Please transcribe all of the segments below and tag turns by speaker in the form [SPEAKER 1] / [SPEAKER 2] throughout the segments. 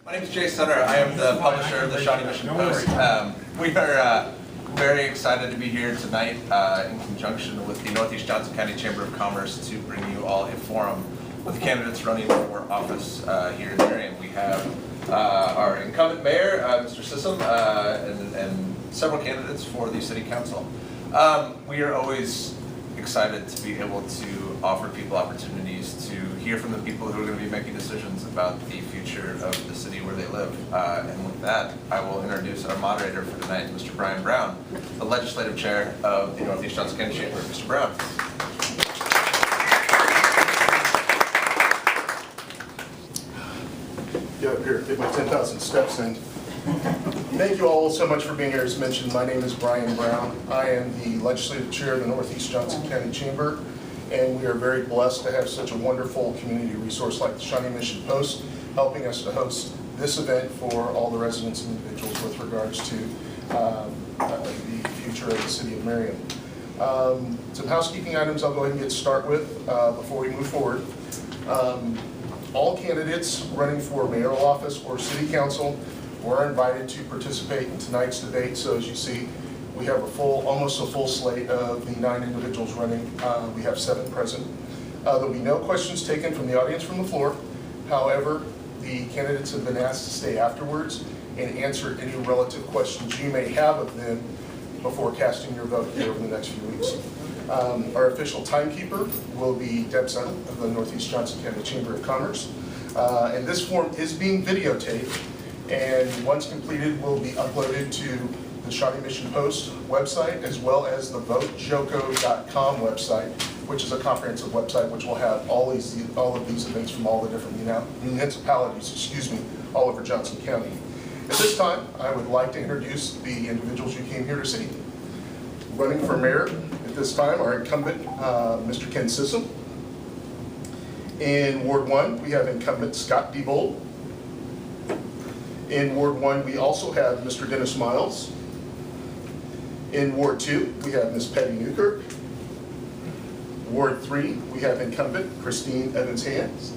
[SPEAKER 1] My name is Jay Sutter. I am the publisher of the Shawnee Mission Post. We are very excited to be here tonight in conjunction with the Northeast Johnson County Chamber of Commerce to bring you all a forum with the candidates running for office here in Merriam. We have our incumbent mayor, Mr. Sissom, and several candidates for the city council. We are always excited to be able to offer people opportunities to hear from the people who are going to be making decisions about the future of the city where they live. And with that, I will introduce our moderator for tonight, Mr. Brian Brown, the legislative chair of the Northeast Johnson County Chamber. Mr. Brown.
[SPEAKER 2] Get up here, take my 10,000 steps in. Thank you all so much for being here. As mentioned, my name is Brian Brown. I am the legislative chair of the Northeast Johnson County Chamber, and we are very blessed to have such a wonderful community resource like the Shawnee Mission Post helping us to host this event for all the residents and individuals with regards to the future of the city of Merriam. Some housekeeping items I'll go ahead and get started with before we move forward. All candidates running for mayoral office or city council were invited to participate in tonight's debate. So as you see, we have almost a full slate of the 9 individuals running. We have 7 present. There'll be no questions taken from the audience from the floor. However, the candidates have been asked to stay afterwards and answer any relative questions you may have of them before casting your vote here over the next few weeks. Our official timekeeper will be Deb Sutton of the Northeast Johnson County Chamber of Commerce. And this form is being videotaped, and once completed will be uploaded to the Shawnee Mission Post website as well as the votejoco.com website, which is a comprehensive website which will have all of these events from all the different municipalities, all over Johnson County. At this time, I would like to introduce the individuals you came here to see. Running for mayor at this time, our incumbent, Mr. Ken Sissom. In Ward 1, we have incumbent Scott Diebold. In Ward 1, we also have Mr. Dennis Miles. In Ward 2, we have Ms. Patty Newkirk. Ward 3, we have incumbent Christine Evans-Hands.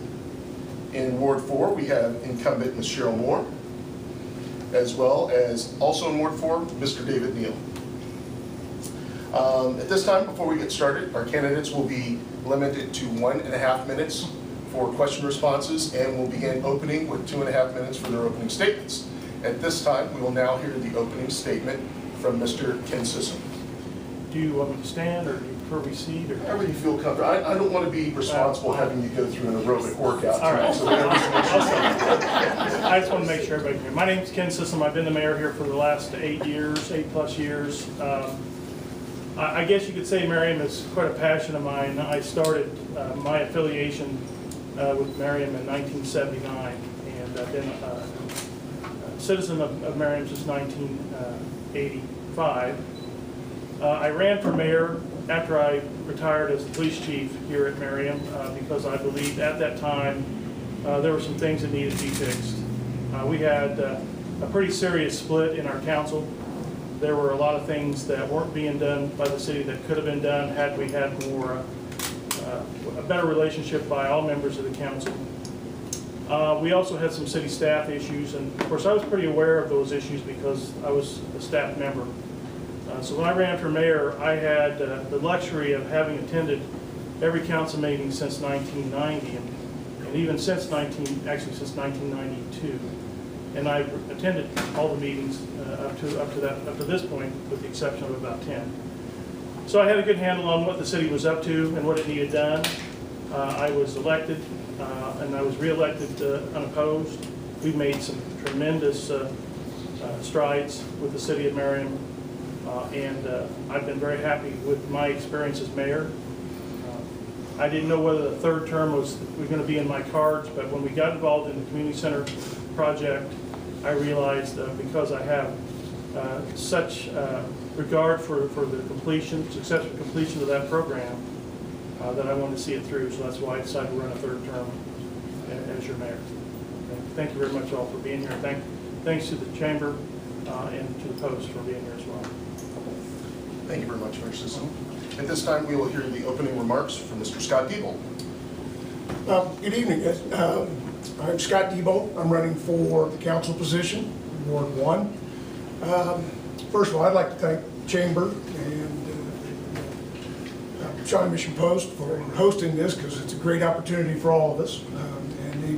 [SPEAKER 2] In Ward 4, we have incumbent Ms. Cheryl Moore, as well as also in Ward 4, Mr. David Neal. At this time, before we get started, our candidates will be limited to 1.5 minutes for question responses, and we'll begin opening with 2.5 minutes for their opening statements. At this time, we will now hear the opening statement from Mr. Ken Sissom.
[SPEAKER 3] Do you want me to stand, or do you prefer we seat?
[SPEAKER 2] However you feel comfortable. I don't want to be responsible having you go through an aerobic workout.
[SPEAKER 3] All right.
[SPEAKER 2] So
[SPEAKER 3] I just want to make sure everybody can hear. My name is Ken Sissom. I've been the mayor here for the last 8+ years. I guess you could say Merriam is quite a passion of mine. I started my affiliation with Merriam in 1979, and I've been a citizen of Merriam since 1985. I ran for mayor after I retired as the police chief here at Merriam because I believed at that time there were some things that needed to be fixed. We had a pretty serious split in our council. There were a lot of things that weren't being done by the city that could have been done had we had a better relationship by all members of the council. We also had some city staff issues, and of course I was pretty aware of those issues because I was a staff member. So when I ran for mayor, I had the luxury of having attended every council meeting since 1990, and even since 1992. And I attended all the meetings up to this point, with the exception of about 10. So I had a good handle on what the city was up to and what it needed done. I was elected, and I was re-elected unopposed. We've made some tremendous strides with the city of Merriam, and I've been very happy with my experience as mayor. I didn't know whether the 3rd term was going to be in my cards, but when we got involved in the community center project, I realized because I have such regard for the successful completion of that program, that I wanted to see it through. So that's why I decided to run a 3rd term as your mayor. Thank you very much all for being here. Thanks to the chamber and to the Post for being here as well.
[SPEAKER 2] Thank you very much, Mayor Sissom. At this time, we will hear the opening remarks from Mr. Scott Diebold.
[SPEAKER 4] Good evening. I'm Scott Debo. I'm running for the council position, Ward 1. First of all, I'd like to thank Chamber and Shawnee Mission Post for hosting this, because it's a great opportunity for all of us, and the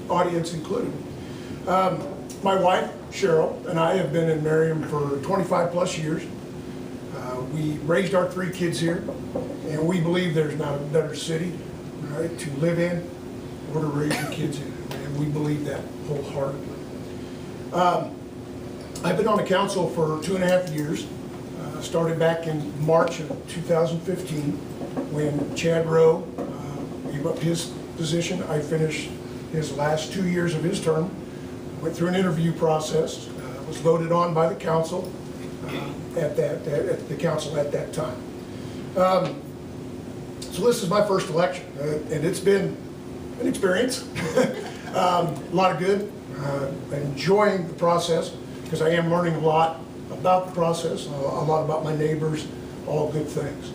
[SPEAKER 4] audience included. My wife, Cheryl, and I have been in Merriam for 25 plus years. We raised our 3 kids here, and we believe there's not a better city, right, to live in or to raise your kids in, and we believe that wholeheartedly. I've been on the council for 2.5 years. Started back in March of 2015 when Chad Rowe gave up his position. I finished his last 2 years of his term, went through an interview process, was voted on by the council at the council at that time. So this is my first election, and it's been an experience. A lot of good. Enjoying the process, because I am learning a lot about the process, a lot about my neighbors, all good things.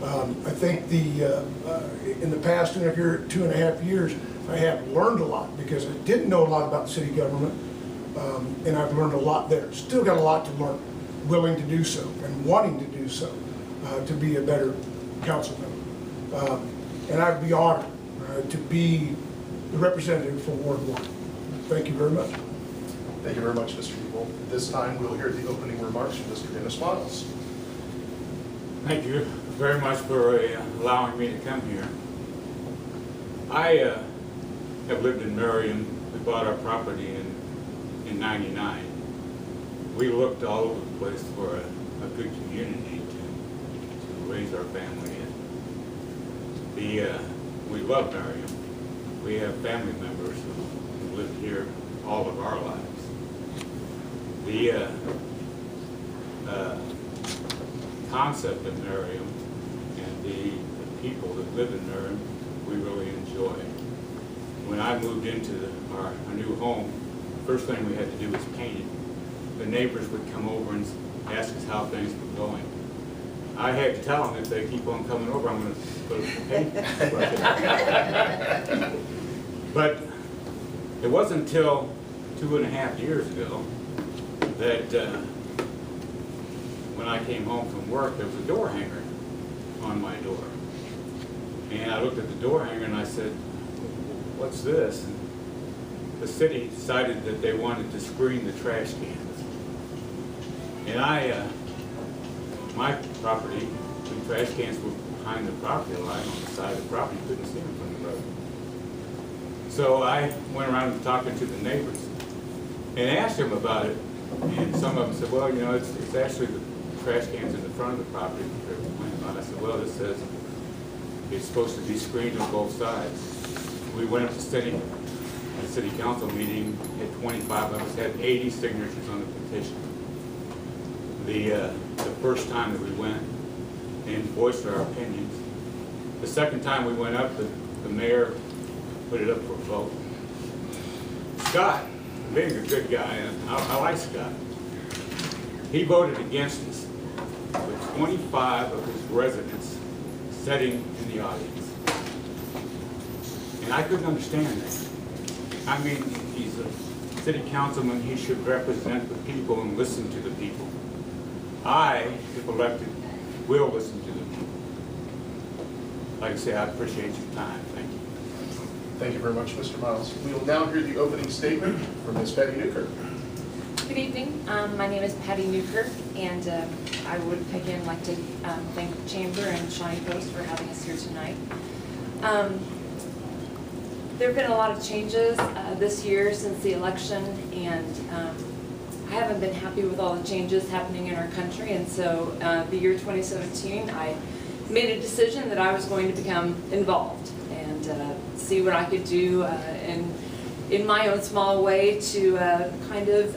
[SPEAKER 4] I think in the past 2.5 years, I have learned a lot, because I didn't know a lot about city government, and I've learned a lot there. Still got a lot to learn, willing to do so, and wanting to do so, to be a better council member. And I'd be honored to be the representative for Ward 1. Thank you very much.
[SPEAKER 2] Thank you very much, Mr. Debo. At this time, we'll hear the opening remarks from Mr. Dennis Miles.
[SPEAKER 5] Thank you very much for allowing me to come here. I have lived in Merriam. We bought our property in '99. We looked all over the place for a good community to raise our family in. We love Merriam. We have family members who lived here all of our lives. The concept of Merriam and the people that live in Merriam, we really enjoy. When I moved into our new home, the first thing we had to do was paint it. The neighbors would come over and ask us how things were going. I had to tell them, if they keep on coming over, I'm going to put the paint. But it wasn't until 2.5 years ago that when I came home from work, there was a door hanger on my door. And I looked at the door hanger and I said, what's this? And the city decided that they wanted to screen the trash cans. And my property, the trash cans were behind the property line on the side of the property, you couldn't see them from the road. So I went around and talking to the neighbors and asked them about it. And some of them said, well, you know, it's actually the trash cans in the front of the property that they're complaining about. I said, well, it says it's supposed to be screened on both sides. We went up to the city council meeting, had 25 of us, had 80 signatures on the petition. The first time that we went and voiced our opinions. The second time we went up, the mayor put it up for a vote. Scott, being a good guy, and I like Scott, he voted against us with 25 of his residents sitting in the audience. And I couldn't understand that. I mean, he's a city councilman, he should represent the people and listen to the people. I, if elected, will listen to the people. Like I say, I appreciate your time. Thank you.
[SPEAKER 2] Thank you very much, Mr. Miles. We will now hear the opening statement from Ms. Patty Newkirk.
[SPEAKER 6] Good evening. My name is Patty Newkirk, and I would again like to thank the Chamber and Shawnee Post for having us here tonight. There have been a lot of changes this year since the election, and I haven't been happy with all the changes happening in our country, and so the year 2017, I made a decision that I was going to become involved and see what I could do in my own small way to kind of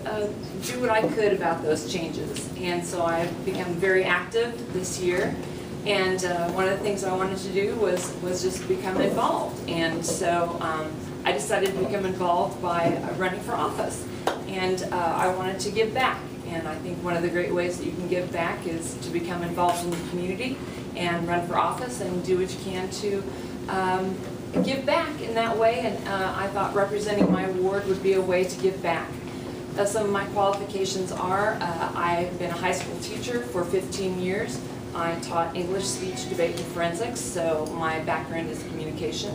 [SPEAKER 6] do what I could about those changes. And so I've become very active this year. And one of the things I wanted to do was just become involved. And so I decided to become involved by running for office. And I wanted to give back. And I think one of the great ways that you can give back is to become involved in the community and run for office and do what you can to give back in in that way, and I thought representing my ward would be a way to give back. Some of my qualifications are, I've been a high school teacher for 15 years. I taught English, speech, debate, and forensics, so my background is communication.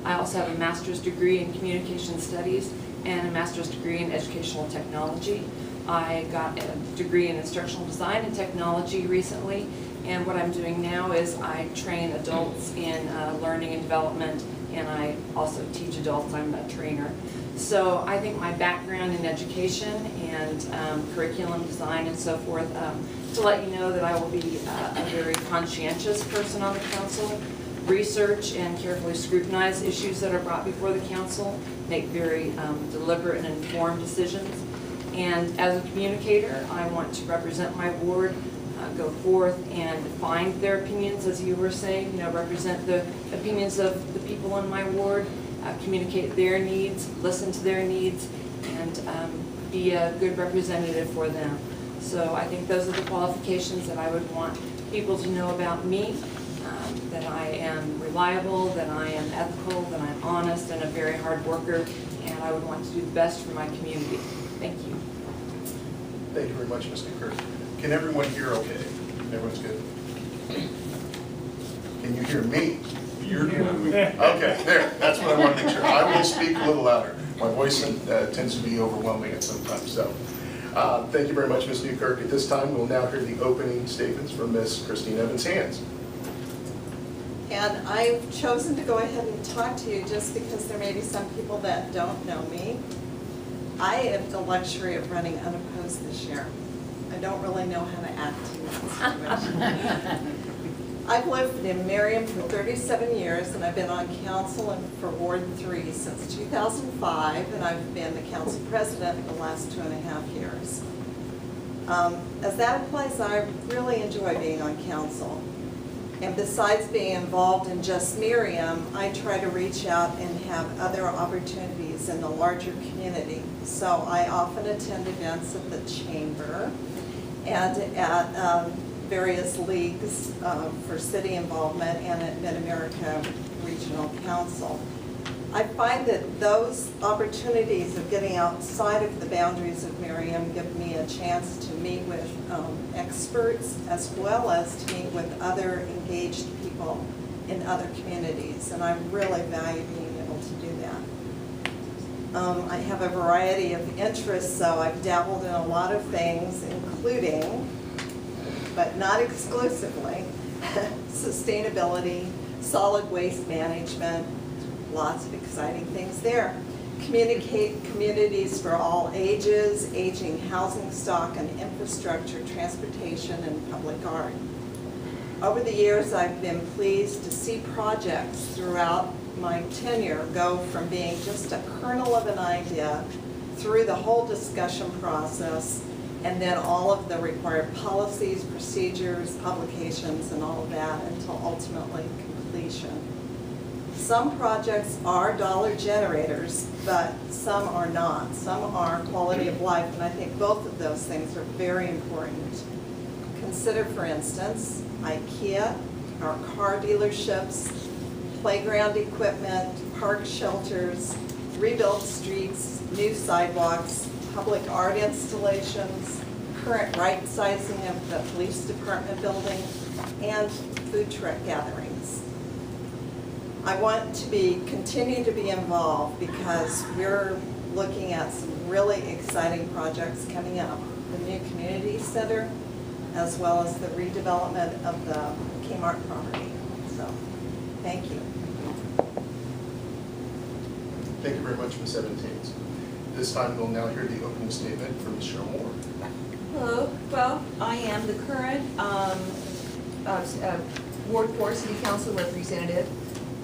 [SPEAKER 6] I also have a master's degree in communication studies and a master's degree in educational technology. I got a degree in instructional design and technology recently, and what I'm doing now is I train adults in learning and development, and I also teach adults. I'm a trainer. So I think my background in education and curriculum design and so forth, to let you know that I will be a very conscientious person on the council, research and carefully scrutinize issues that are brought before the council, make very deliberate and informed decisions. And as a communicator, I want to represent my ward, go forth and find their opinions, as you were saying, represent the opinions of the people in my ward, communicate their needs, listen to their needs, and be a good representative for them. So I think those are the qualifications that I would want people to know about me, that I am reliable, that I am ethical, that I'm honest and a very hard worker, and I would want to do the best for my community. Thank you.
[SPEAKER 2] Thank you very much, Ms. Kirk. Can everyone hear okay? Everyone's good? Can you hear me? You're okay, there. That's what I want to make sure. I will speak a little louder. My voice tends to be overwhelming at some times. So, thank you very much, Ms. Newkirk. At this time, we'll now hear the opening statements from Ms. Christine Evans-Hands.
[SPEAKER 7] And I've chosen to go ahead and talk to you just because there may be some people that don't know me. I have the luxury of running unopposed this year. I don't really know how to act in that situation. I've lived in Merriam for 37 years, and I've been on council for Ward 3 since 2005, and I've been the council president the last 2.5 years. As that applies, I really enjoy being on council. And besides being involved in just Merriam, I try to reach out and have other opportunities in the larger community. So I often attend events at the chamber and at various leagues for city involvement and at Mid-America Regional Council. I find that those opportunities of getting outside of the boundaries of Merriam give me a chance to meet with experts as well as to meet with other engaged people in other communities, and I really value being able to do that. I have a variety of interests, so I've dabbled in a lot of things, including, but not exclusively, sustainability, solid waste management, lots of exciting things there. Communicate communities for all ages, aging housing stock and infrastructure, transportation, and public art. Over the years, I've been pleased to see projects throughout my tenure go from being just a kernel of an idea through the whole discussion process, and then all of the required policies, procedures, publications, and all of that until ultimately completion. Some projects are dollar generators, but some are not. Some are quality of life, and I think both of those things are very important. Consider, for instance, IKEA, our car dealerships, playground equipment, park shelters, rebuilt streets, new sidewalks, public art installations, current right sizing of the police department building, and food truck gatherings. I want to continue to be involved because we're looking at some really exciting projects coming up. The new community center, as well as the redevelopment of the Kmart property. So, thank you.
[SPEAKER 2] Thank you very much, Ms. Evans-Hands. This time, we'll now hear the opening statement from Ms. Cheryl Moore.
[SPEAKER 8] Hello. Well, I am the current Ward 4 City Council representative.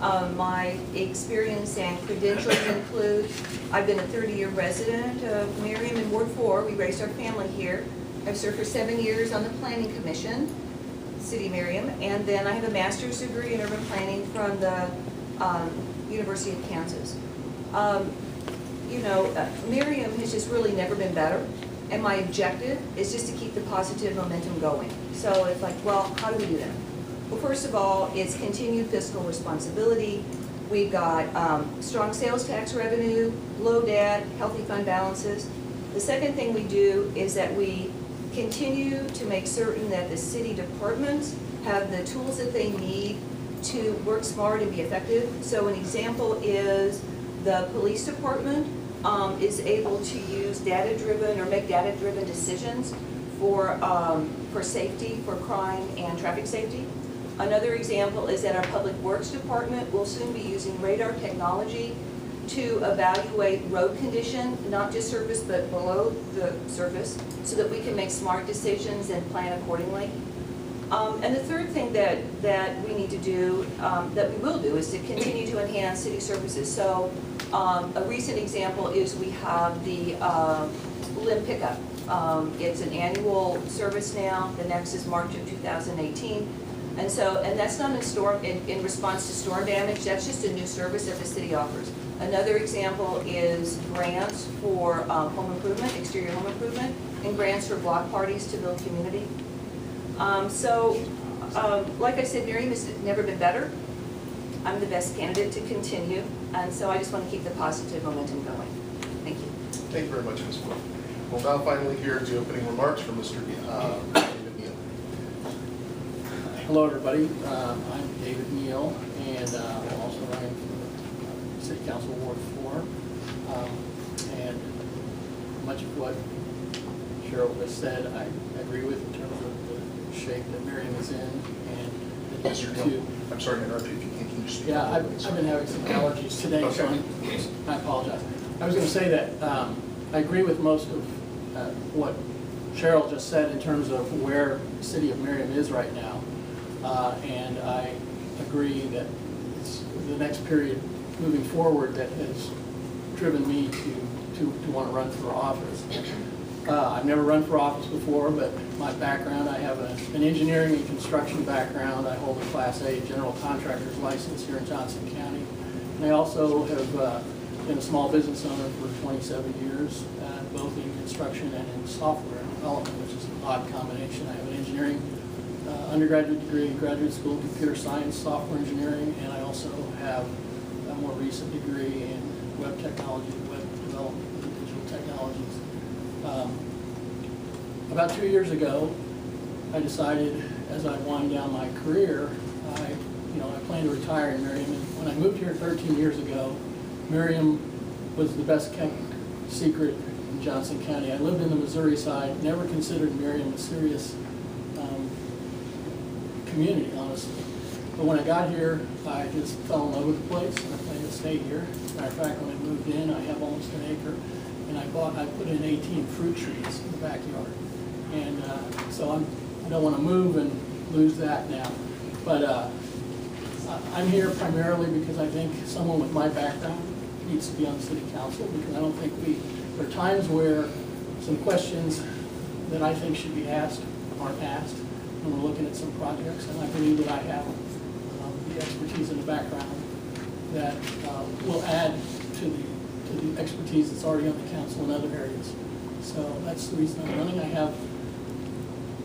[SPEAKER 8] My experience and credentials include, I've been a 30-year resident of Merriam in Ward 4. We raised our family here. I've served for 7 years on the Planning Commission, City of Merriam, and then I have a master's degree in urban planning from the University of Kansas. Merriam has just really never been better, and my objective is just to keep the positive momentum going. So it's like, well, how do we do that? Well, first of all, it's continued fiscal responsibility, We've got strong sales tax revenue, low debt, healthy fund balances. The second thing we do is that we continue to make certain that the city departments have the tools that they need to work smart and be effective. So an example is the police department is able to use data-driven or make data-driven decisions for safety, for crime and traffic safety. Another example is that our Public Works Department will soon be using radar technology to evaluate road condition, not just surface, but below the surface, so that we can make smart decisions and plan accordingly. And the third thing that we need to do, that we will do, is to continue to enhance city services. So a recent example is we have the limb pickup. It's an annual service now. The next is March of 2018. And that's not in response to storm damage. That's just a new service that the city offers. Another example is grants for home improvement, exterior home improvement, and grants for block parties to build community. Like I said, Merriam has never been better. I'm the best candidate to continue, and so I just want to keep the positive momentum going. Thank you.
[SPEAKER 2] Thank you very much, Ms. Wood. We'll now finally hear the opening remarks from Mr. David Neal.
[SPEAKER 9] Hello, everybody. I'm David Neal, and I'm also running for City Council Ward 4. And much of what Cheryl has said, I agree with in terms of the shape that Merriam is in, and
[SPEAKER 2] Mr. Neal, I'm sorry to interrupt you. If you can you speak?
[SPEAKER 9] yeah, I've been having some allergies today, so
[SPEAKER 2] Okay.
[SPEAKER 9] I apologize. I was going to say that I agree with most of what Cheryl just said in terms of where the city of Merriam is right now. And I agree that it's the next period moving forward that has driven me to want to run for office. I've never run for office before, but my background, I have an engineering and construction background. I hold a Class A general contractor's license here in Johnson County. And I also have been a small business owner for 27 years, both in construction and in software development, which is an odd combination. I have an engineering undergraduate degree in graduate school in computer science, software engineering, and I also have a more recent degree in web technology, web development, and digital technologies. About 2 years ago, I decided as I wind down my career, I plan to retire in Merriam. And when I moved here 13 years ago, Merriam was the best kept secret in Johnson County. I lived in the Missouri side, never considered Merriam a serious community, honestly. But when I got here, I just fell in love with the place, and I plan to stay here. As a matter of fact, when I moved in, I have almost an acre, and I put in 18 fruit trees in the backyard. And so I don't want to move and lose that now. But I'm here primarily because I think someone with my background needs to be on city council, because I don't think there are times where some questions that I think should be asked aren't asked when we're looking at some projects, and I believe that I have the expertise in the background that will add to the expertise that's already on the council in other areas. So that's the reason I'm running. I have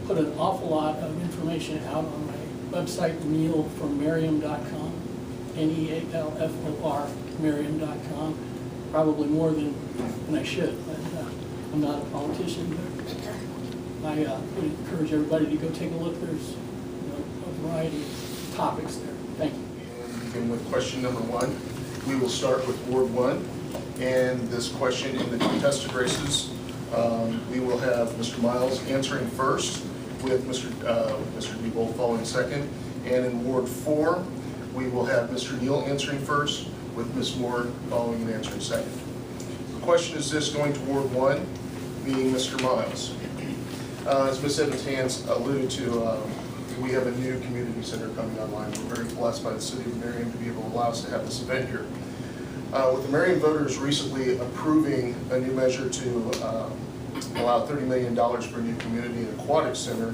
[SPEAKER 9] put an awful lot of information out on my website, nealformerriam.com, Nealfor Merriam.com, probably more than I should, but I'm not a politician, but I would encourage everybody to go take a look. There's a variety of topics there. Thank you.
[SPEAKER 2] And begin with question number 1. We will start with Ward 1. And this question in the contested races, we will have Mr. Miles answering first, with Mr. Diebold following second. And in Ward 4, we will have Mr. Neal answering first, with Ms. Moore following and answering second. The question is this, going to Ward 1, being Mr. Miles. As Ms. Evans-Hans alluded to, we have a new community center coming online. We're very blessed by the city of Merriam to be able to allow us to have this event here. With the Merriam voters recently approving a new measure to allow $30 million for a new community and aquatic center,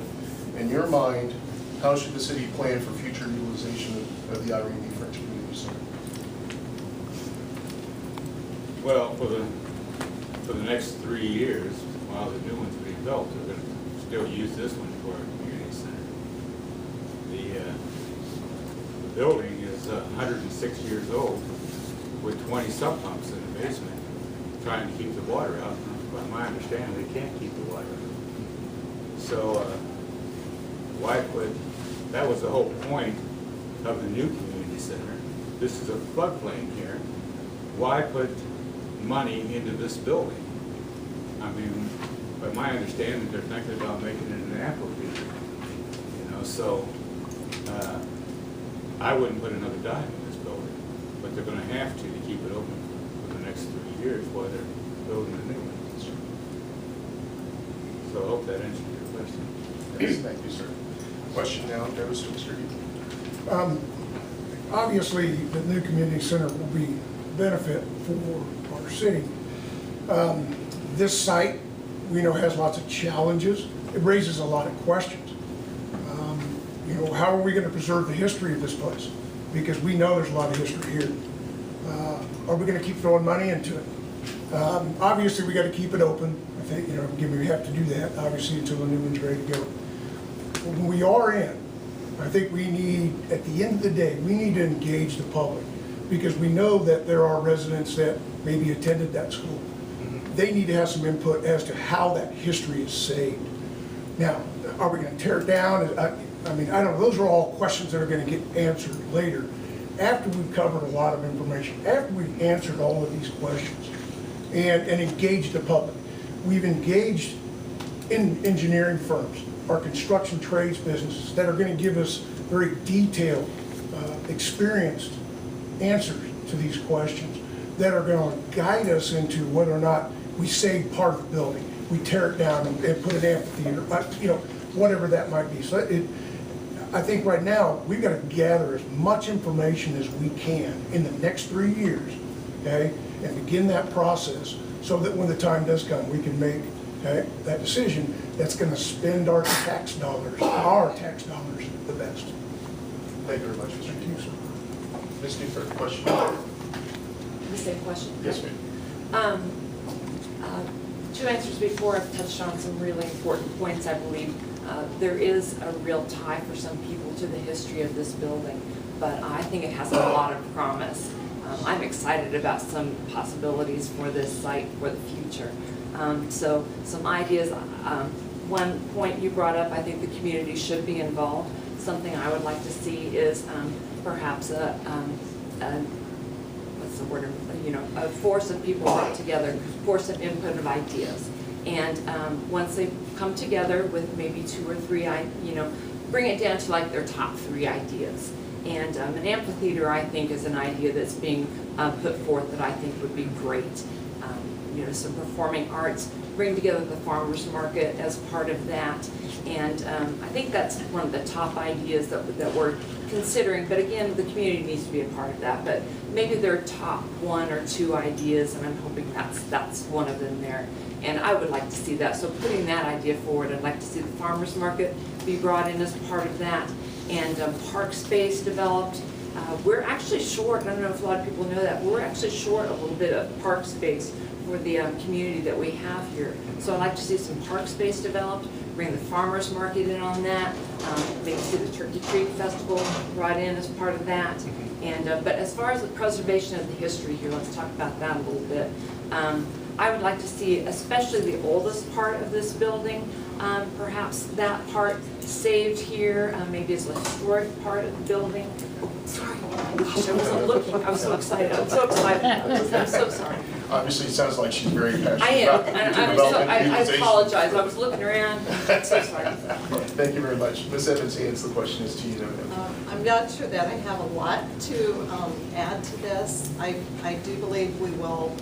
[SPEAKER 2] in your mind, how should the city plan for future utilization of the Irene B. French Community Center?
[SPEAKER 5] Well, for the next 3 years, while the new one's being built, we're going to still use this one for a community center. The building is 106 years old with 20 sump pumps in the basement trying to keep the water out. By my understanding, they can't keep the water out. So why put, that was the whole point of the new community center. This is a floodplain here. Why put money into this building? I mean, by my understanding, they're thinking about making it an amphitheater. You know, so I wouldn't put another dime in this building, but they're going to have to keep it open for the next 3 years while they're building a new one. So I hope that answers your question.
[SPEAKER 2] Yes, thank you, sir. Question now goes to Mr. Heath.
[SPEAKER 4] Obviously, the new community center will be a benefit for our city. This site, we know, has lots of challenges. It raises a lot of questions. You know, how are we going to preserve the history of this place? Because we know there's a lot of history here. Are we going to keep throwing money into it? Obviously, we got to keep it open. I think, you know, we have to do that, obviously, until the new one's ready to go. But when we are in, I think we need, at the end of the day, we need to engage the public, because we know that there are residents that maybe attended that school. They need to have some input as to how that history is saved. Now, are we going to tear it down? I mean, I don't know. Those are all questions that are going to get answered later, after we've covered a lot of information, after we've answered all of these questions and engaged the public. We've engaged in engineering firms, our construction trades businesses that are going to give us very detailed, experienced answers to these questions that are going to guide us into whether or not we save part of the building, we tear it down and put an amphitheater, you know, whatever that might be. So I think right now we've got to gather as much information as we can in the next 3 years, okay, and begin that process so that when the time does come, we can make that decision that's going to spend our tax dollars the best.
[SPEAKER 2] Thank you very much, Mr. Heath. Ms. Newford, question?
[SPEAKER 6] The same question?
[SPEAKER 2] Yes, ma'am.
[SPEAKER 6] Two answers before, I've touched on some really important points, I believe. There is a real tie for some people to the history of this building, but I think it has a lot of promise. I'm excited about some possibilities for this site for the future. So some ideas. One point you brought up, I think the community should be involved. Something I would like to see is perhaps what's the word, you know, a force of people brought together for some input of ideas. And once they come together with maybe 2 or 3, you know, bring it down to like their top 3 ideas. And an amphitheater, I think, is an idea that's being put forth that I think would be great. You know, some performing arts, bring together the farmers market as part of that. And I think that's one of the top ideas that we're considering. But again, the community needs to be a part of that. But maybe their top 1 or 2 ideas, and I'm hoping that's one of them there. And I would like to see that. So putting that idea forward, I'd like to see the farmers market be brought in as part of that. And park space developed. We're actually short, I don't know if a lot of people know that, we're actually short a little bit of park space for the community that we have here. So I'd like to see some park space developed, bring the farmers market in on that, maybe see the Turkey Creek Festival brought in as part of that. And but as far as the preservation of the history here, let's talk about that a little bit. I would like to see, especially the oldest part of this building, perhaps that part saved here, maybe as a historic part of the building. Oh, sorry, gosh, I wasn't looking, I was so excited, I'm so excited, I'm so sorry.
[SPEAKER 2] Obviously, it sounds like she's very passionate
[SPEAKER 6] I am,
[SPEAKER 2] about
[SPEAKER 6] and
[SPEAKER 2] development and
[SPEAKER 6] I
[SPEAKER 2] utilization.
[SPEAKER 6] apologize, I was looking around, I'm so sorry.
[SPEAKER 2] Thank you very much. Ms. Evans, the question is to you.
[SPEAKER 7] I'm not sure that I have a lot to add to this. I do believe we will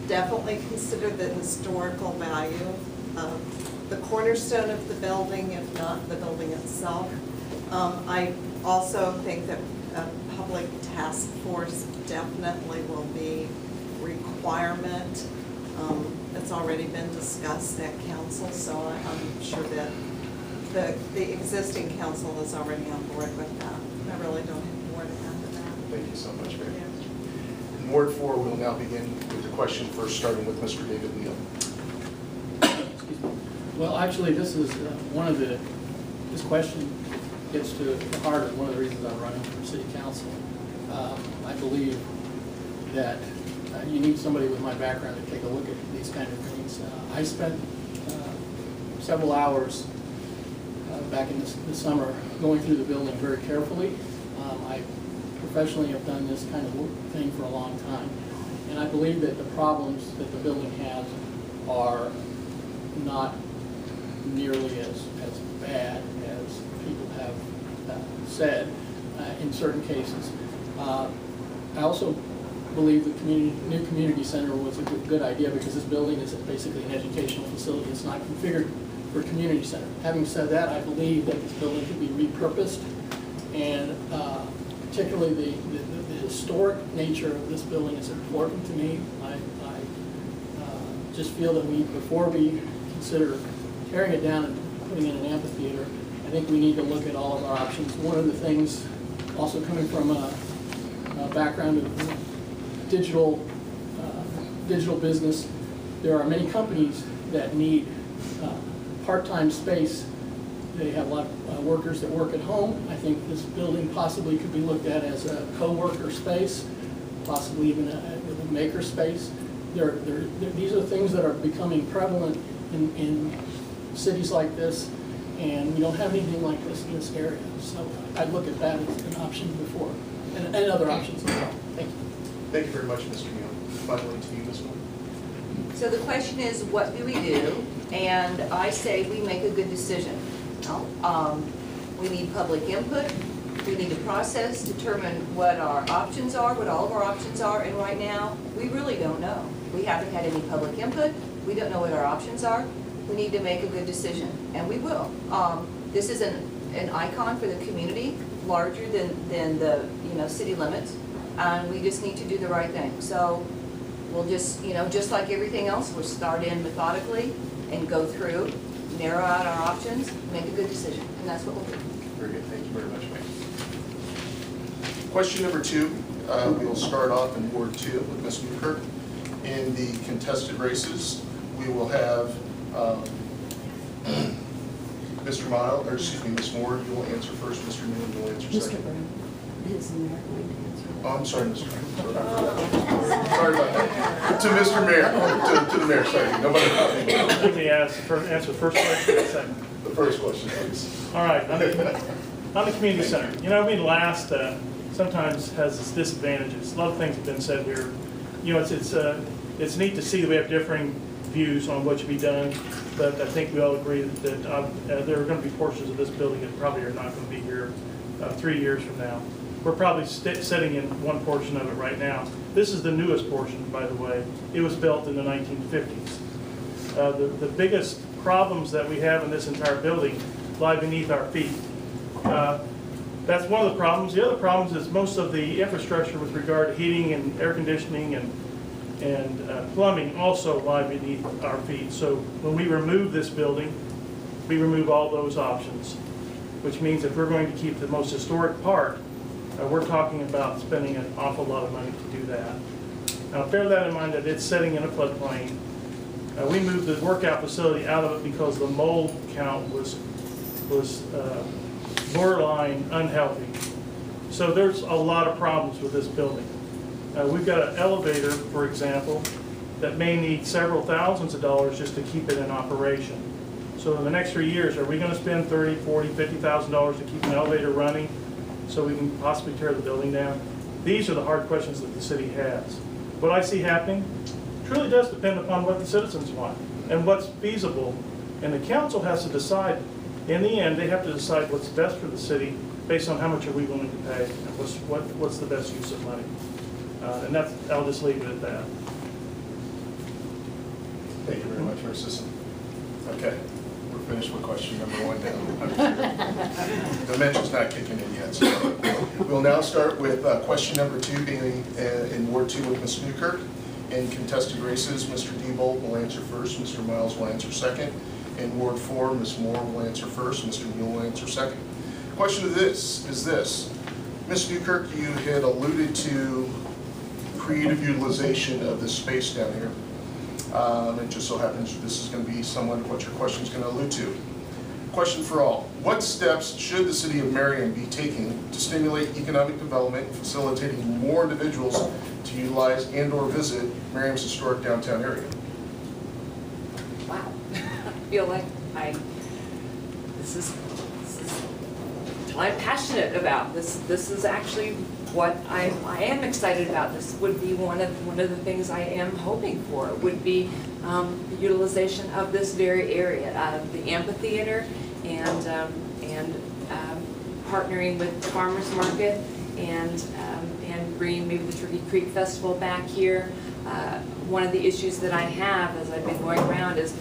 [SPEAKER 7] definitely consider the historical value of the cornerstone of the building, if not the building itself. I also think that a public task force definitely will be requirement. It's already been discussed at council, so I'm sure that the existing council is already on board with that. I really don't have more to add to that.
[SPEAKER 2] Thank you so much, Mary.
[SPEAKER 7] Yeah.
[SPEAKER 2] In Ward 4, we'll now begin with the question first, starting with Mr. David Neal.
[SPEAKER 9] Well, actually, this is this question gets to the heart of one of the reasons I'm running for city council. I believe that you need somebody with my background to take a look at these kind of things. I spent several hours back in the summer going through the building very carefully. I professionally have done this kind of thing for a long time, and I believe that the problems that the building has are not nearly as bad as people have said in certain cases. I also believe the new community center was a good idea because this building is basically an educational facility. It's not configured for a community center. Having said that, I believe that this building could be repurposed, and particularly the historic nature of this building is important to me. I just feel that before we consider tearing it down and putting in an amphitheater, I think we need to look at all of our options. One of the things, also coming from a background of digital business, there are many companies that need part-time space. They have a lot of workers that work at home. I think this building possibly could be looked at as a co-worker space, possibly even a maker space. These are things that are becoming prevalent in cities like this, and we don't have anything like this in this area. So I'd look at that as an option before, and other options as well. Thank you.
[SPEAKER 2] Thank you very much, Ms. Camille. Finally to you, Ms. Moore.
[SPEAKER 8] So the question is, what do we do? And I say we make a good decision. We need public input. We need to process, determine what our options are, what all of our options are, and right now, we really don't know. We haven't had any public input. We don't know what our options are. We need to make a good decision, and we will. This is an icon for the community, larger than the city limits, and we just need to do the right thing. So we'll just, just like everything else, we'll start in methodically and go through, narrow out our options, make a good decision, and that's what we'll do.
[SPEAKER 2] Very good. Thank you very much, ma'am. Question number 2, we will start off in Ward 2 with Ms. Newkirk. In the contested races, we will have Mr. Miles, or excuse me, Ms. Moore, you will answer first. Mr. Newman, you will answer second.
[SPEAKER 10] Mr. Brown, is the mayor going to answer?
[SPEAKER 2] Oh, I'm sorry, Mr. Mayor. Sorry about that. To Mr. Mayor, to the mayor, sorry. Nobody caught me.
[SPEAKER 3] Let me answer the first question or the second.
[SPEAKER 2] The first question, please.
[SPEAKER 3] All right, on the community center. Being last sometimes has its disadvantages. A lot of things have been said here. It's neat to see that we have differing views on what should be done, but I think we all agree that there are going to be portions of this building that probably are not going to be here 3 years from now. We're probably sitting in one portion of it right now. This is the newest portion, by the way. It was built in the 1950s. The biggest problems that we have in this entire building lie beneath our feet. That's one of the problems. The other problems is most of the infrastructure with regard to heating and air conditioning and plumbing also lie beneath our feet. So when we remove this building, we remove all those options, which means if we're going to keep the most historic part, we're talking about spending an awful lot of money to do that. Now bear that in mind that it's sitting in a floodplain. We moved the workout facility out of it because the mold count was borderline unhealthy. So there's a lot of problems with this building. We've got an elevator, for example, that may need several thousands of dollars just to keep it in operation. So in the next 3 years, are we going to spend $30,000, $40,000, $50,000 to keep an elevator running so we can possibly tear the building down? These are the hard questions that the city has. What I see happening truly does depend upon what the citizens want and what's feasible. And the council has to decide. In the end, they have to decide what's best for the city based on how much are we willing to pay and what's the best use of money. And I'll just leave it at that.
[SPEAKER 2] Thank you very much, Mayor Sisson. Okay, we're finished with question number 1 down. The mention's not kicking in yet. So we'll now start with question number 2 being in Ward 2 with Ms. Newkirk. In contested races, Mr. Diebold will answer first, Mr. Miles will answer second. In Ward 4, Ms. Moore will answer first, Mr. Mule will answer second. Question of this is this. Ms. Newkirk, you had alluded to creative utilization of this space down here. It just so happens this is going to be somewhat of what your question is going to allude to. Question for all. What steps should the city of Merriam be taking to stimulate economic development, facilitating more individuals to utilize and/or visit Merriam's historic downtown area?
[SPEAKER 6] Wow. I feel like this is what I'm passionate about. This is actually what I am excited about. This would be one of the things I am hoping for, would be the utilization of this very area, the amphitheater, and partnering with the farmers market, and bringing maybe the Turkey Creek Festival back here. One of the issues that I have as I've been going around is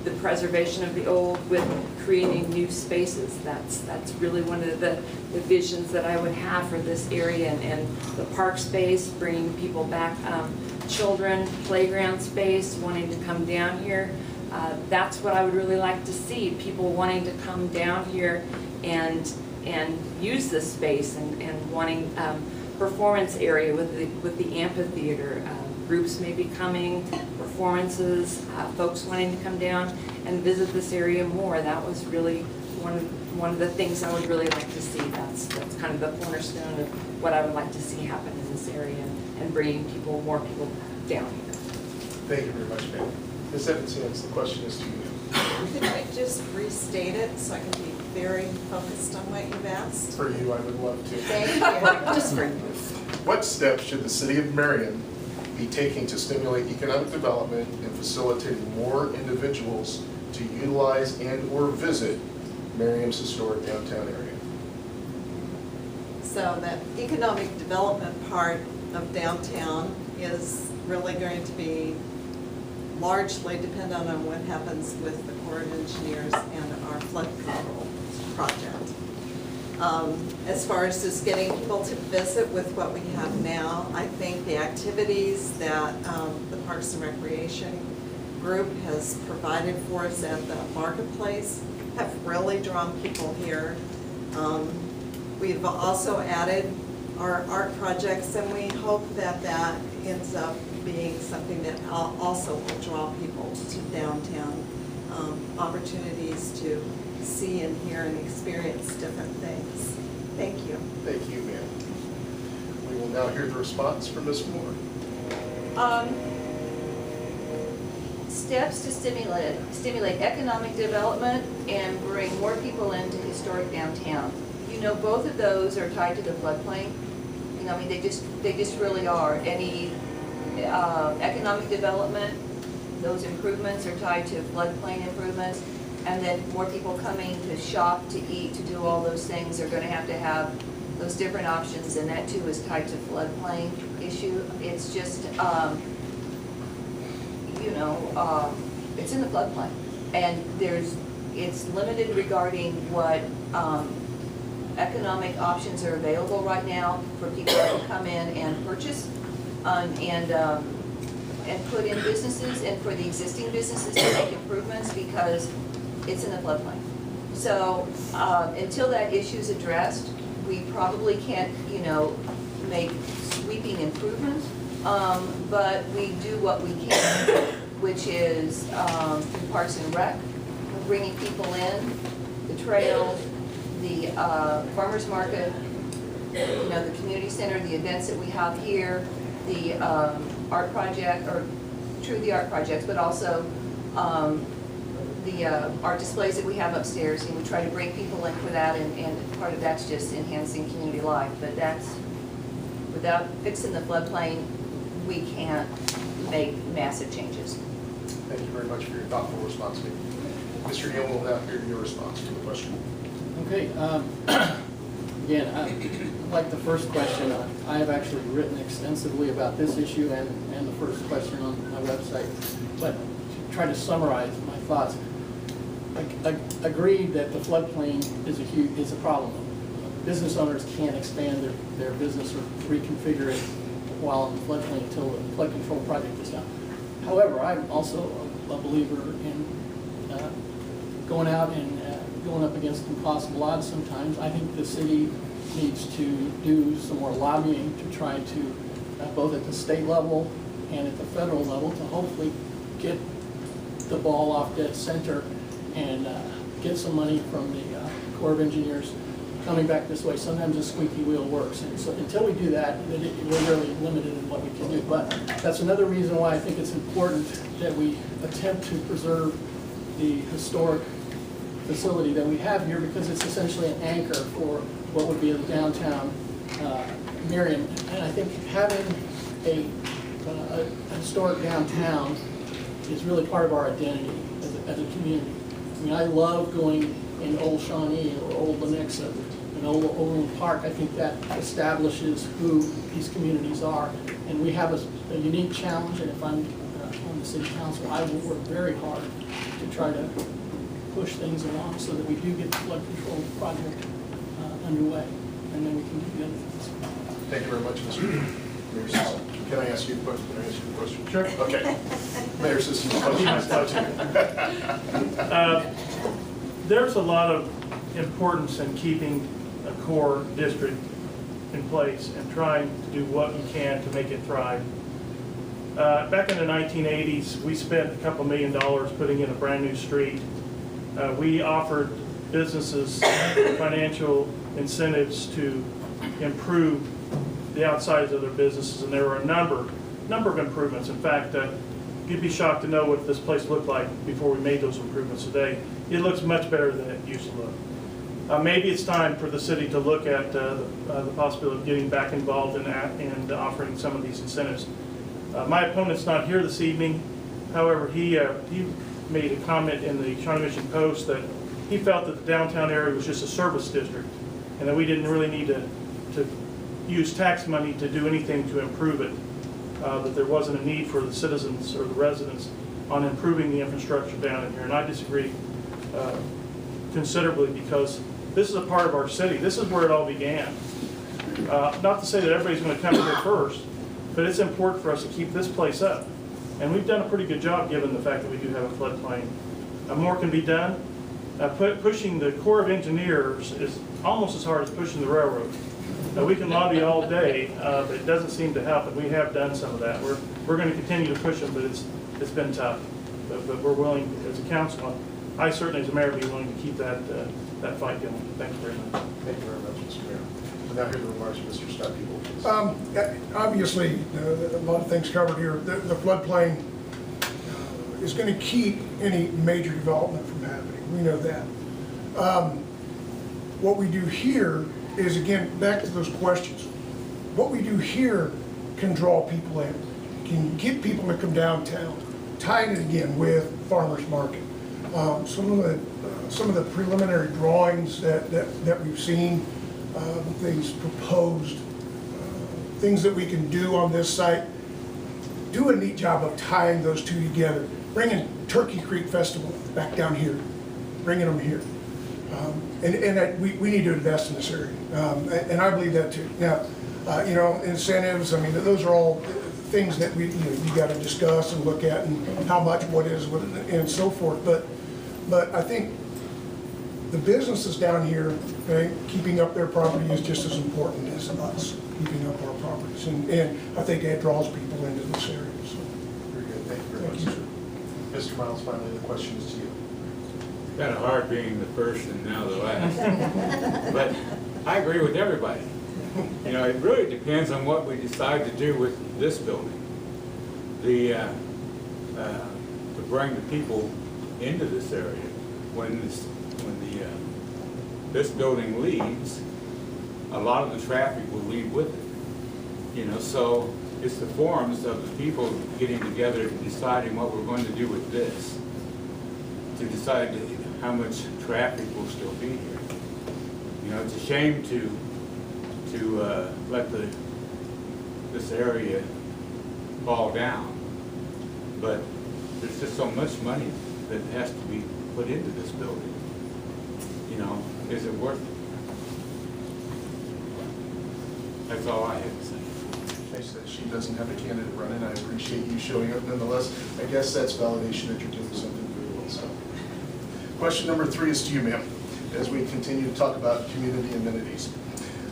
[SPEAKER 6] the preservation of the old with creating new spaces. That's really one of the visions that I would have for this area, and the park space, bringing people back, children, playground space, wanting to come down here. That's what I would really like to see, people wanting to come down here and use this space, and wanting performance area with the amphitheater. Groups may be coming, performances, folks wanting to come down and visit this area more. That was really one of the things I would really like to see. That's kind of the cornerstone of what I would like to see happen in this area, and bringing more people down here.
[SPEAKER 2] Thank you very much, ma'am. Ms. Evans, the question is to you.
[SPEAKER 7] Could I just restate it so I can be very focused on what you've asked?
[SPEAKER 2] For you, I would love to.
[SPEAKER 7] Thank you.
[SPEAKER 6] Just for you.
[SPEAKER 2] What steps should the city of Merriam be taking to stimulate economic development and facilitating more individuals to utilize and/or visit Merriam's historic downtown area?
[SPEAKER 7] So that economic development part of downtown is really going to be largely dependent on what happens with the Corps of Engineers and our flood control project. As far as just getting people to visit with what we have now, I think the activities that the Parks and Recreation group has provided for us at the marketplace have really drawn people here. We've also added our art projects, and we hope that that ends up being something that also will draw people to downtown, opportunities to see and hear and experience different things. Thank you.
[SPEAKER 2] Thank you, ma'am. We will now hear the response from Ms. Moore.
[SPEAKER 8] Steps to stimulate economic development and bring more people into historic downtown. You know, both of those are tied to the floodplain. You know, I mean, they just really are. Any economic development, those improvements are tied to floodplain improvements, and then more people coming to shop, to eat, to do all those things are going to have those different options, and that too is tied to floodplain issue. It's just, you know, it's in the floodplain, and it's limited regarding what economic options are available right now for people to come in and purchase and put in businesses, and for the existing businesses to make improvements, because it's in the floodplain. So until that issue is addressed, we probably can't, you know, make sweeping improvements, but we do what we can, which is through Parks and Rec, bringing people in, the trail, the farmers market, you know, the community center, the events that we have here, the art project, or the art projects, but also the art displays that we have upstairs, and we try to bring people in for that, and part of that's just enhancing community life. But that's, without fixing the floodplain, we can't make massive changes.
[SPEAKER 2] Thank you very much for your thoughtful response, ma'am. Mr. Neal will now hear your response to the question.
[SPEAKER 9] Okay, again, like the first question, I have actually written extensively about this issue and the first question on my website, but to try to summarize my thoughts, I agree that the floodplain is a problem. Business owners can't expand their business or reconfigure it while in the floodplain until the flood control project is done. However, I'm also a believer in going out and going up against impossible odds sometimes. I think the city needs to do some more lobbying to try to, both at the state level and at the federal level, to hopefully get the ball off dead center and get some money from the Corps of Engineers coming back this way. Sometimes a squeaky wheel works, and so until we do that, we're really limited in what we can do. But that's another reason why I think it's important that we attempt to preserve the historic facility that we have here, because it's essentially an anchor for what would be the downtown Merriam. And I think having a historic downtown is really part of our identity as a community. I mean, I love going in Old Shawnee or Old Lenexa and Old Overland Park. I think that establishes who these communities are. And we have a unique challenge, and if I'm on the city council, I will work very hard to try to push things along so that we do get the flood control project underway, and then we can do the other things.
[SPEAKER 2] Thank you very much, Mr. Mayor Sisson. Can I ask you a question? Can I ask you a question? Sure. Okay. Mayor Sisson,
[SPEAKER 3] There's a lot of importance in keeping a core district in place and trying to do what you can to make it thrive. Back in the 1980s, we spent a couple $1 million putting in a brand new street. We offered businesses financial incentives to improve the outsides of their businesses, and there were a number of improvements. In fact, you'd be shocked to know what this place looked like before we made those improvements today. It looks much better than it used to look. Maybe it's time for the city to look at the possibility of getting back involved in offering some of these incentives. My opponent's not here this evening. However, he made a comment in the Shawnee Mission Post that he felt that the downtown area was just a service district and that we didn't really need to use tax money to do anything to improve it, that there wasn't a need for the citizens or the residents on improving the infrastructure down in here. And I disagree considerably, because this is a part of our city. This is where it all began. Not to say that everybody's going to come here first, but it's important for us to keep this place up. And we've done a pretty good job given the fact that we do have a floodplain. More can be done. Pushing the Corps of Engineers is almost as hard as pushing the railroad. We can lobby all day, but it doesn't seem to help, and we have done some of that. We're going to continue to push them, but it's been tough. But we're willing, as a council, I certainly as a mayor, be willing to keep that fight going. Thank you very much.
[SPEAKER 2] Thank you very much, Mr. Mayor. We'll now hear the remarks of Mr. Scott People.
[SPEAKER 4] Obviously, a lot of things covered here. The floodplain is going to keep any major development from happening. We know that. What we do here is, again, back to those questions. What we do here can draw people in, can get people to come downtown, tying it again with farmers market. Some of the preliminary drawings that we've seen, things proposed, things that we can do on this site, do a neat job of tying those two together, bringing Turkey Creek Festival back down here, bringing them here. We need to invest in this area, and I believe that too. Now, incentives, I mean, those are all things that you got to discuss and look at, and how much, what is, and so forth. But I think the businesses down here, okay, keeping up their property is just as important as us keeping up our properties, and I think that draws people into this area. So.
[SPEAKER 2] Very good. Thank you very much, sir. Mr. Miles, finally, the question is to you.
[SPEAKER 5] Kind of hard being the first and now the last. But I agree with everybody. You know, it really depends on what we decide to do with this building. To bring the people into this area. When this building leaves, a lot of the traffic will leave with it. You know, so it's the forums of the people getting together and deciding what we're going to do with this, to decide how much traffic will still be here. You know, it's a shame to let this area fall down, but there's just so much money that has to be put into this building. You know, is it worth it? That's all I have to say.
[SPEAKER 2] Nice that she doesn't have a candidate running. I appreciate you showing up nonetheless. I guess that's validation that you're doing something very well. So, question number 3 is to you, ma'am, as we continue to talk about community amenities.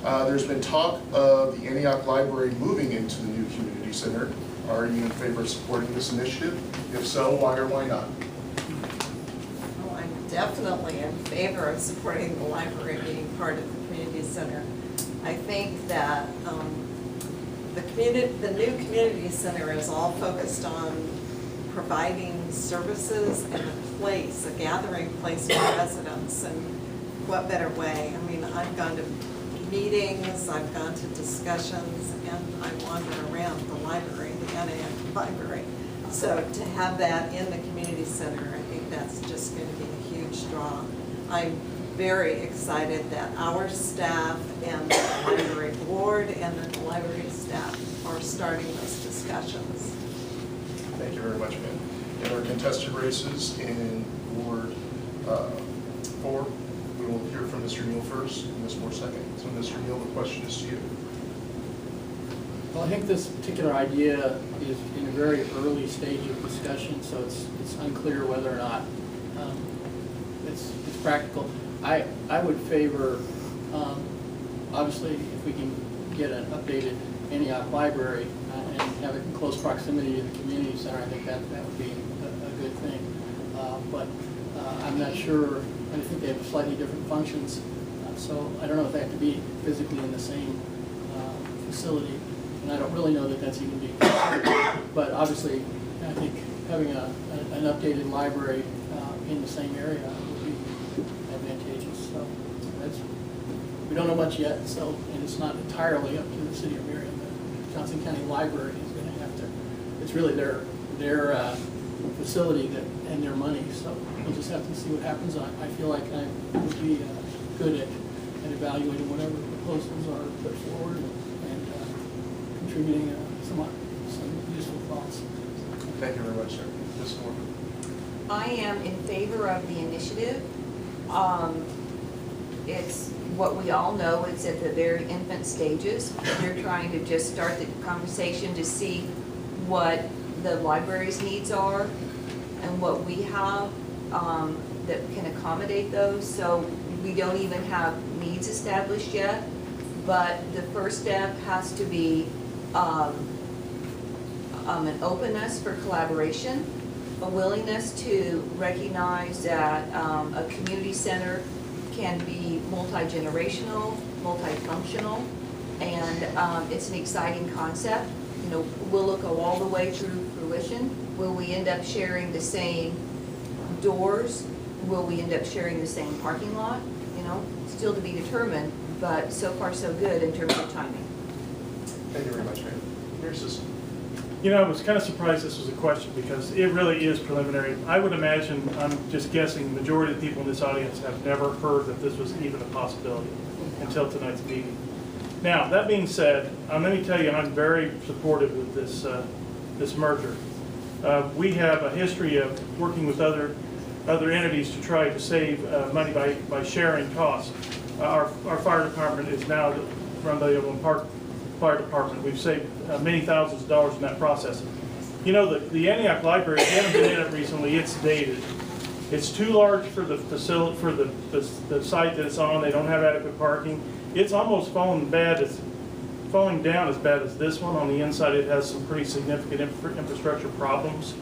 [SPEAKER 2] There's been talk of the Antioch Library moving into the new community center. Are you in favor of supporting this initiative? If so, why or why not?
[SPEAKER 7] Oh, I'm definitely in favor of supporting the library being part of the community center. I think that the new community center is all focused on providing services and a place, a gathering place for residents, and what better way? I mean, I've gone to meetings, I've gone to discussions, and I wander around the library, the NEJC library. So to have that in the community center, I think that's just going to be a huge draw. I'm very excited that our staff and the library board and the library staff are starting those discussions.
[SPEAKER 2] Thank you very much, ma'am. In our contested races in Ward 4, we will hear from Mr. Neal first and Ms. Moore second. So Mr. Neal, the question is to you.
[SPEAKER 9] Well, I think this particular idea is in a very early stage of discussion, so it's unclear whether or not it's practical. I would favor, obviously, if we can get an updated NEJC library and have it in close proximity to the community center, I think that would be a good thing. But I'm not sure, I think they have slightly different functions, so I don't know if they have to be physically in the same facility. And I don't really know that that's even being considered. But obviously, I think having an updated library in the same area would be advantageous. So we don't know much yet, so, and it's not entirely up to the city of Merriam. The Johnson County Library is going to have to, it's really their facility and their money, so we'll just have to see what happens. I feel like I would be good at evaluating whatever proposals are put forward and contributing some useful thoughts.
[SPEAKER 2] Thank you very much, sir. Ms. Moore.
[SPEAKER 8] I am in favor of the initiative. It's what we all know, it's at the very infant stages. They're trying to just start the conversation to see what the library's needs are and what we have that can accommodate those. So we don't even have needs established yet, but the first step has to be an openness for collaboration, a willingness to recognize that a community center can be multi-generational, multifunctional, and it's an exciting concept. You know, will it go all the way through fruition? Will we end up sharing the same doors? Will we end up sharing the same parking lot? You know, still to be determined, but so far so good in terms of timing.
[SPEAKER 2] Thank you very much, ma'am. Here's this.
[SPEAKER 3] You know, I was kind of surprised this was a question because it really is preliminary. I would imagine, I'm just guessing, the majority of the people in this audience have never heard that this was even a possibility until tonight's meeting. Now, that being said, let me tell you, I'm very supportive of this merger. We have a history of working with other entities to try to save money by sharing costs. Our fire department is now run by the Overland Park Fire Department. We've saved many thousands of dollars in that process. You know, the NEJC library, if you haven't been in it recently, it's dated. It's too large for the facility, for the site that it's on. They don't have adequate parking. It's almost falling down as bad as this one. On the inside, it has some pretty significant infrastructure problems.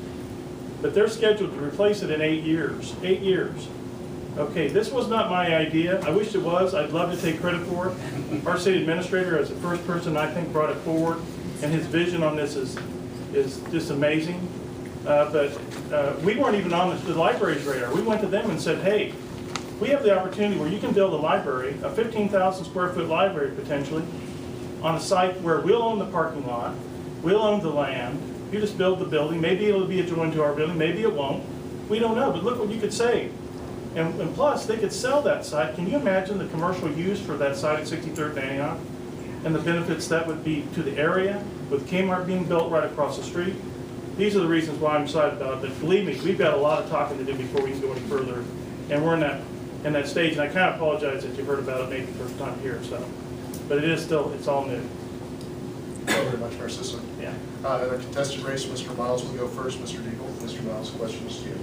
[SPEAKER 3] But they're scheduled to replace it in 8 years. 8 years. Okay, this was not my idea. I wish it was. I'd love to take credit for it. Our city administrator, as the first person I think brought it forward, and his vision on this is just amazing. But we weren't even on the library's radar. We went to them and said, hey, we have the opportunity where you can build a library, a 15,000 square foot library potentially, on a site where we'll own the parking lot, we'll own the land, you just build the building, maybe it'll be adjoined to our building, maybe it won't, we don't know, but look what you could save. And plus, they could sell that site. Can you imagine the commercial use for that site at 63rd and Antioch? And the benefits that would be to the area, with Kmart being built right across the street? These are the reasons why I'm excited about it. But believe me, we've got a lot of talking to do before we can go any further. And we're in that stage, and I kind of apologize that you heard about it maybe the first time here, so. But it is still, it's all new.
[SPEAKER 2] Thank you very much, Mayor Sisson.
[SPEAKER 3] Yeah.
[SPEAKER 2] In a contested race, Mr. Miles will go first. Mr. Deagle, Mr. Miles, questions to you.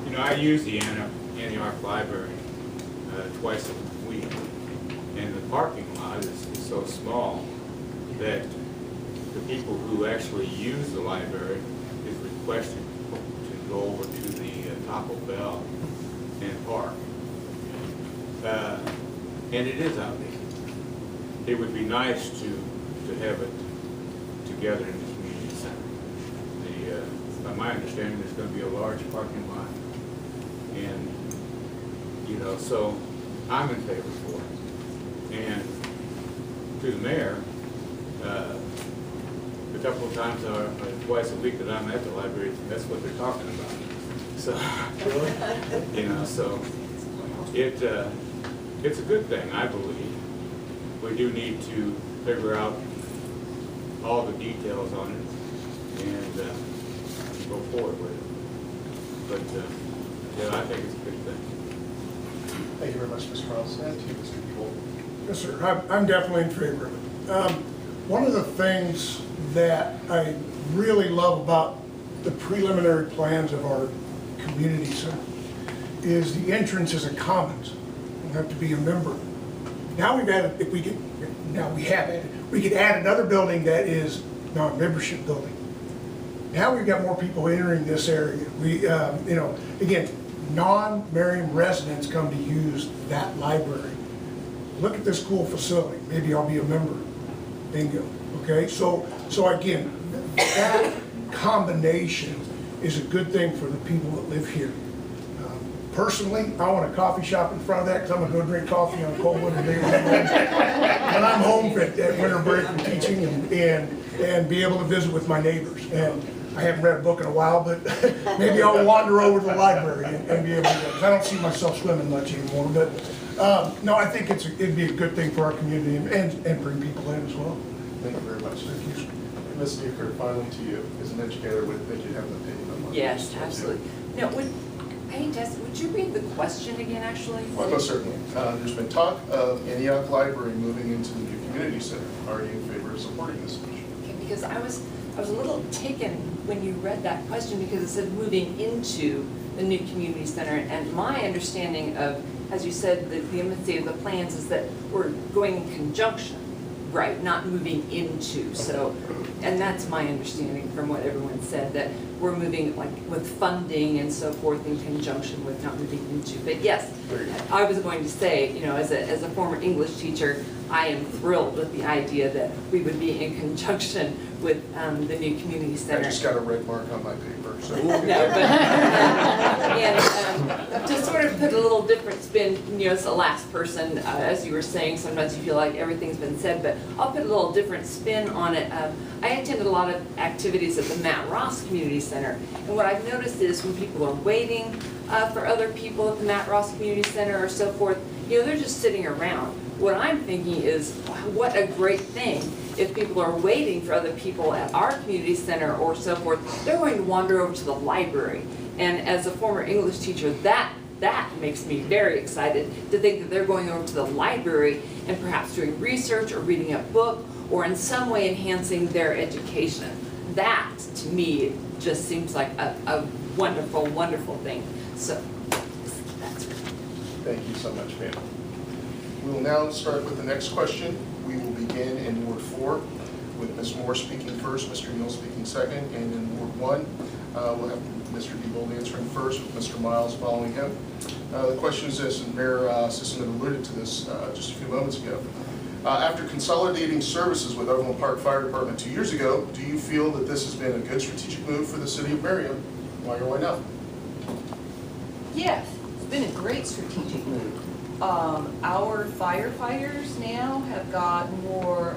[SPEAKER 5] You know, I use the Antioch Library twice a week, and the parking lot is so small that the people who actually use the library is requested to go over to the Taco Bell And it is outdated. It would be nice to have it together in the community center. By my understanding, there's going to be a large parking lot. And, you know, so I'm in favor for it. And to the mayor, a couple of times, twice a week that I'm at the library, that's what they're talking about. So, you know, so it's a good thing, I believe. We do need to figure out all the details on it and go forward with it. But, yeah, I think it's a good thing.
[SPEAKER 2] Thank you very much, Mr. Ross. And to you, Mr. Buell.
[SPEAKER 4] Yes, sir. I'm definitely in favor of it. One of the things that I really love about the preliminary plans of our community center is the entrance is a commons. You have to be a member. Now we've added, we could add another building that is now a membership building. Now we've got more people entering this area. We, you know, again, non-Merriam residents come to use that library. Look at this cool facility. Maybe I'll be a member. Bingo. Okay, so again, that combination is a good thing for the people that live here. Personally, I want a coffee shop in front of that because I'm gonna go drink coffee on a cold winter day when I'm home at winter break from teaching and be able to visit with my neighbors. And I haven't read a book in a while, but maybe I'll wander over to the library and be able to go, because I don't see myself swimming much anymore. But no, I think it'd be a good thing for our community and bring people in as well.
[SPEAKER 2] Thank you very much. Thank you. And Ms. Newkirk, finally to you, as an educator, would think you'd have an opinion on what
[SPEAKER 6] Yes, absolutely. No, I hate to ask, would you read the question again, actually?
[SPEAKER 2] Well, most certainly. There's been talk of Antioch Library moving into the new community center. Are you in favor of supporting this initiative?
[SPEAKER 6] Okay, because I was a little taken when you read that question because it said moving into the new community center. And my understanding of, as you said, the immediacy of the plans is that we're going in conjunction, right, not moving into. So, and that's my understanding from what everyone said, that we're moving like with funding and so forth in conjunction with not moving into. But yes, I was going to say, you know, as a former English teacher, I am thrilled with the idea that we would be in conjunction with the new community center.
[SPEAKER 2] I just got a red mark on my paper, so.
[SPEAKER 6] No, but, and to sort of put a little different spin, you know, as the last person, as you were saying, sometimes you feel like everything's been said, but I'll put a little different spin on it. I attended a lot of activities at the Matt Ross Community Center, and what I've noticed is when people are waiting for other people at the Matt Ross Community Center or so forth, you know, they're just sitting around. What I'm thinking is, what a great thing if people are waiting for other people at our community center or so forth, they're going to wander over to the library. And as a former English teacher, that makes me very excited to think that they're going over to the library and perhaps doing research or reading a book or in some way enhancing their education. That, to me, just seems like a wonderful, wonderful thing. So, that's it.
[SPEAKER 2] Thank you so much, ma'am. We will now start with the next question. We will begin in Ward 4 with Ms. Moore speaking first, Mr. Neal speaking second, and in Ward 1, we'll have Mr. Diebold answering first with Mr. Miles following him. The question is this, and Mayor Sisson alluded to this just a few moments ago. After consolidating services with Overland Park Fire Department 2 years ago, do you feel that this has been a good strategic move for the city of Merriam? Why or why not?
[SPEAKER 8] Yes, it's been a great strategic move. Our firefighters now have got more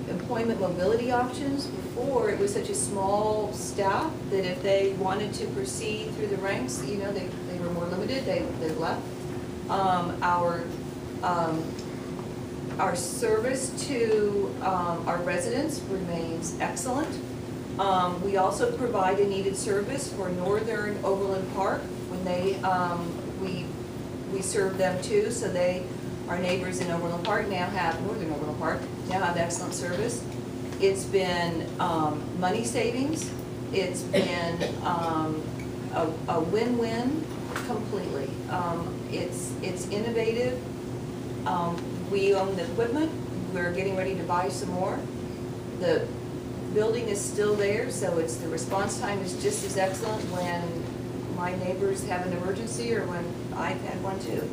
[SPEAKER 8] employment mobility options. Before, it was such a small staff that if they wanted to proceed through the ranks, you know, they were more limited, they left. Our service to our residents remains excellent. We also provide a needed service for Northern Overland Park when they, we serve them too, so our neighbors in Overland Park now have, Northern Overland Park, now have excellent service. It's been money savings. It's been a win-win completely. It's innovative. We own the equipment. We're getting ready to buy some more. The building is still there, so the response time is just as excellent when my neighbors have an emergency or when I've had one too.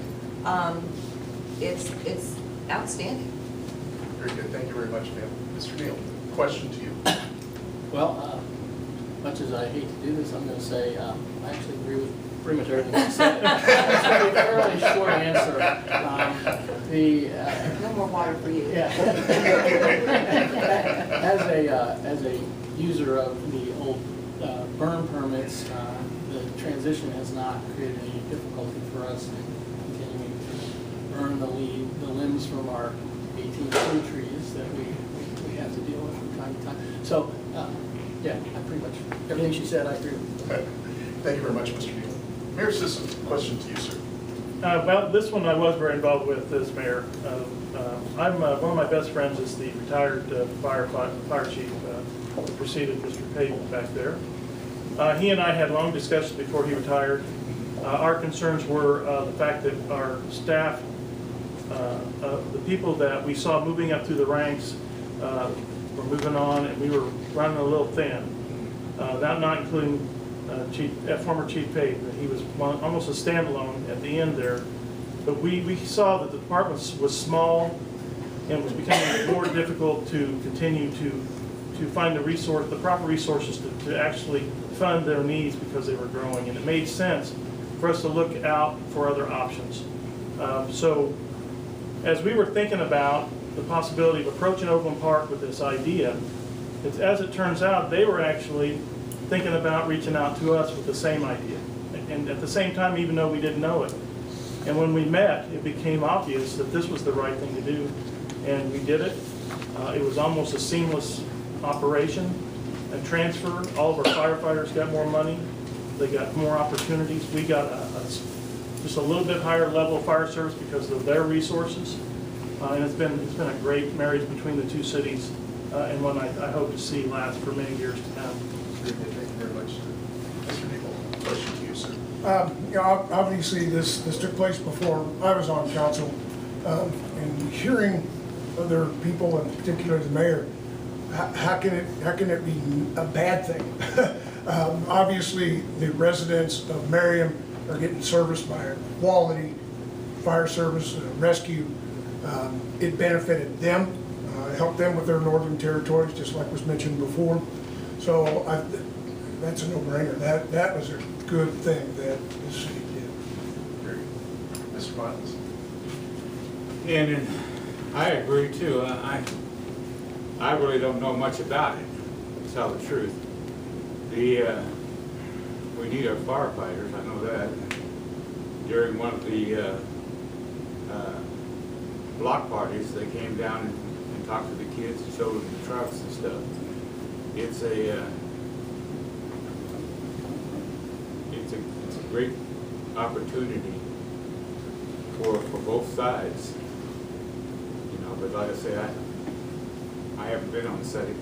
[SPEAKER 8] it's outstanding.
[SPEAKER 2] Very good, thank you very much, ma'am. Mr. Neal, question to you.
[SPEAKER 9] Well, much as I hate to do this, I'm going to say I actually agree with pretty much everything you said. It's going to be a fairly short answer.
[SPEAKER 8] No more water for you.
[SPEAKER 9] Yeah. As a user of the old burn permits, the transition has not created any difficulty for us in continuing to burn the limbs from our 18 tree trees that we have to deal with from time to time. So, yeah, I pretty much, everything she said, I agree with.
[SPEAKER 2] Thank you very much, Mr. Neal. Mayor Sisson, question to you, sir.
[SPEAKER 3] Well, this one I was very involved with as mayor. One of my best friends is the retired fire chief who preceded Mr. Payton back there. He and I had long discussions before he retired. Our concerns were the fact that our staff, the people that we saw moving up through the ranks, were moving on, and we were running a little thin. That not including former Chief Payton. He was almost a standalone at the end there. But we saw that the department was small and was becoming more difficult to continue to find the proper resources to actually fund their needs because they were growing. And it made sense for us to look out for other options. So as we were thinking about the possibility of approaching Overland Park with this idea, as it turns out, they were actually thinking about reaching out to us with the same idea. And at the same time, even though we didn't know it. And when we met, it became obvious that this was the right thing to do. And we did it. It was almost a seamless operation and transfer. All of our firefighters got more money. They got more opportunities. We got just a little bit higher level of fire service because of their resources. And it's been a great marriage between the two cities, and one I hope to see last for many years to come.
[SPEAKER 2] Thank you very much, sir. Mr. Neal, question to you, sir.
[SPEAKER 4] Obviously, this took place before I was on council, and hearing other people, in particular the mayor, how can it be a bad thing? Obviously, the residents of Merriam are getting serviced by a quality fire service, rescue. It benefited them, helped them with their northern territories, just like was mentioned before. So that's a no-brainer. That was a good thing that the city did.
[SPEAKER 2] Very good. Mr. Miles?
[SPEAKER 5] And I agree too. I really don't know much about it, to tell the truth. We need our firefighters, I know that. During one of the block parties, they came down and talked to the kids and showed them the trucks and stuff. It's a great opportunity for both sides. You know, but like I say, I haven't been on the city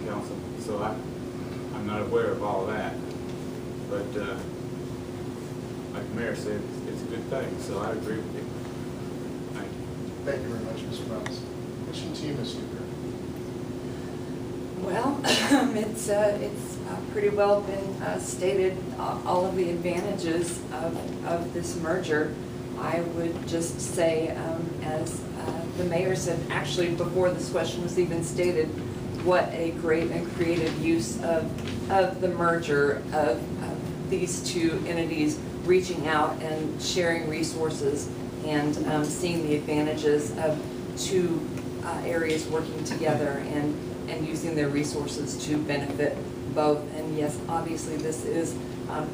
[SPEAKER 5] council, so I'm not aware of all that. But like the mayor said, it's a good thing, so I agree with you. Thank you.
[SPEAKER 2] Thank you very much, Mr. Miles. Question to you, Ms. Luker.
[SPEAKER 6] Well, it's pretty well been stated, all of the advantages of this merger. I would just say, as the mayor said, actually before this question was even stated, what a great and creative use of the merger of these two entities reaching out and sharing resources and seeing the advantages of two areas working together and using their resources to benefit both. And yes, obviously this is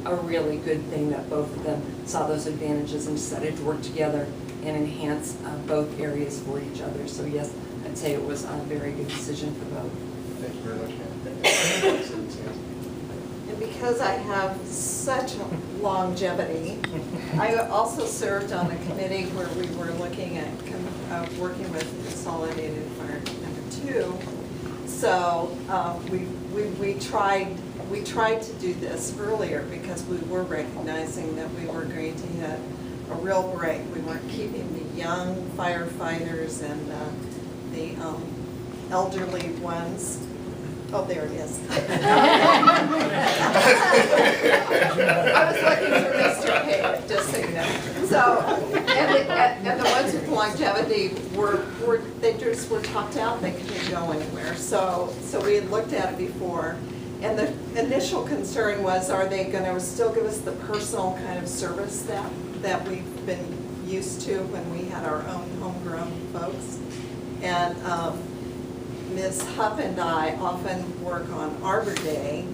[SPEAKER 6] a really good thing that both of them saw those advantages and decided to work together and enhance both areas for each other. So yes, I'd say it was a very good decision for both.
[SPEAKER 2] Thank you very much, ma'am.
[SPEAKER 7] And because I have such longevity, I also served on a committee where we were looking at working with Consolidated Fire Number 2. So we tried to do this earlier because we were recognizing that we were going to hit a real break. We weren't keeping the young firefighters and the elderly ones. Oh, there it is. I was looking for Mr. Payton, just so you know. So, and the ones with longevity talked out, they couldn't go anywhere. So we had looked at it before, and the initial concern was, are they gonna still give us the personal kind of service that we've been used to when we had our own homegrown folks? And Ms. Hupp and I often work on Arbor Day,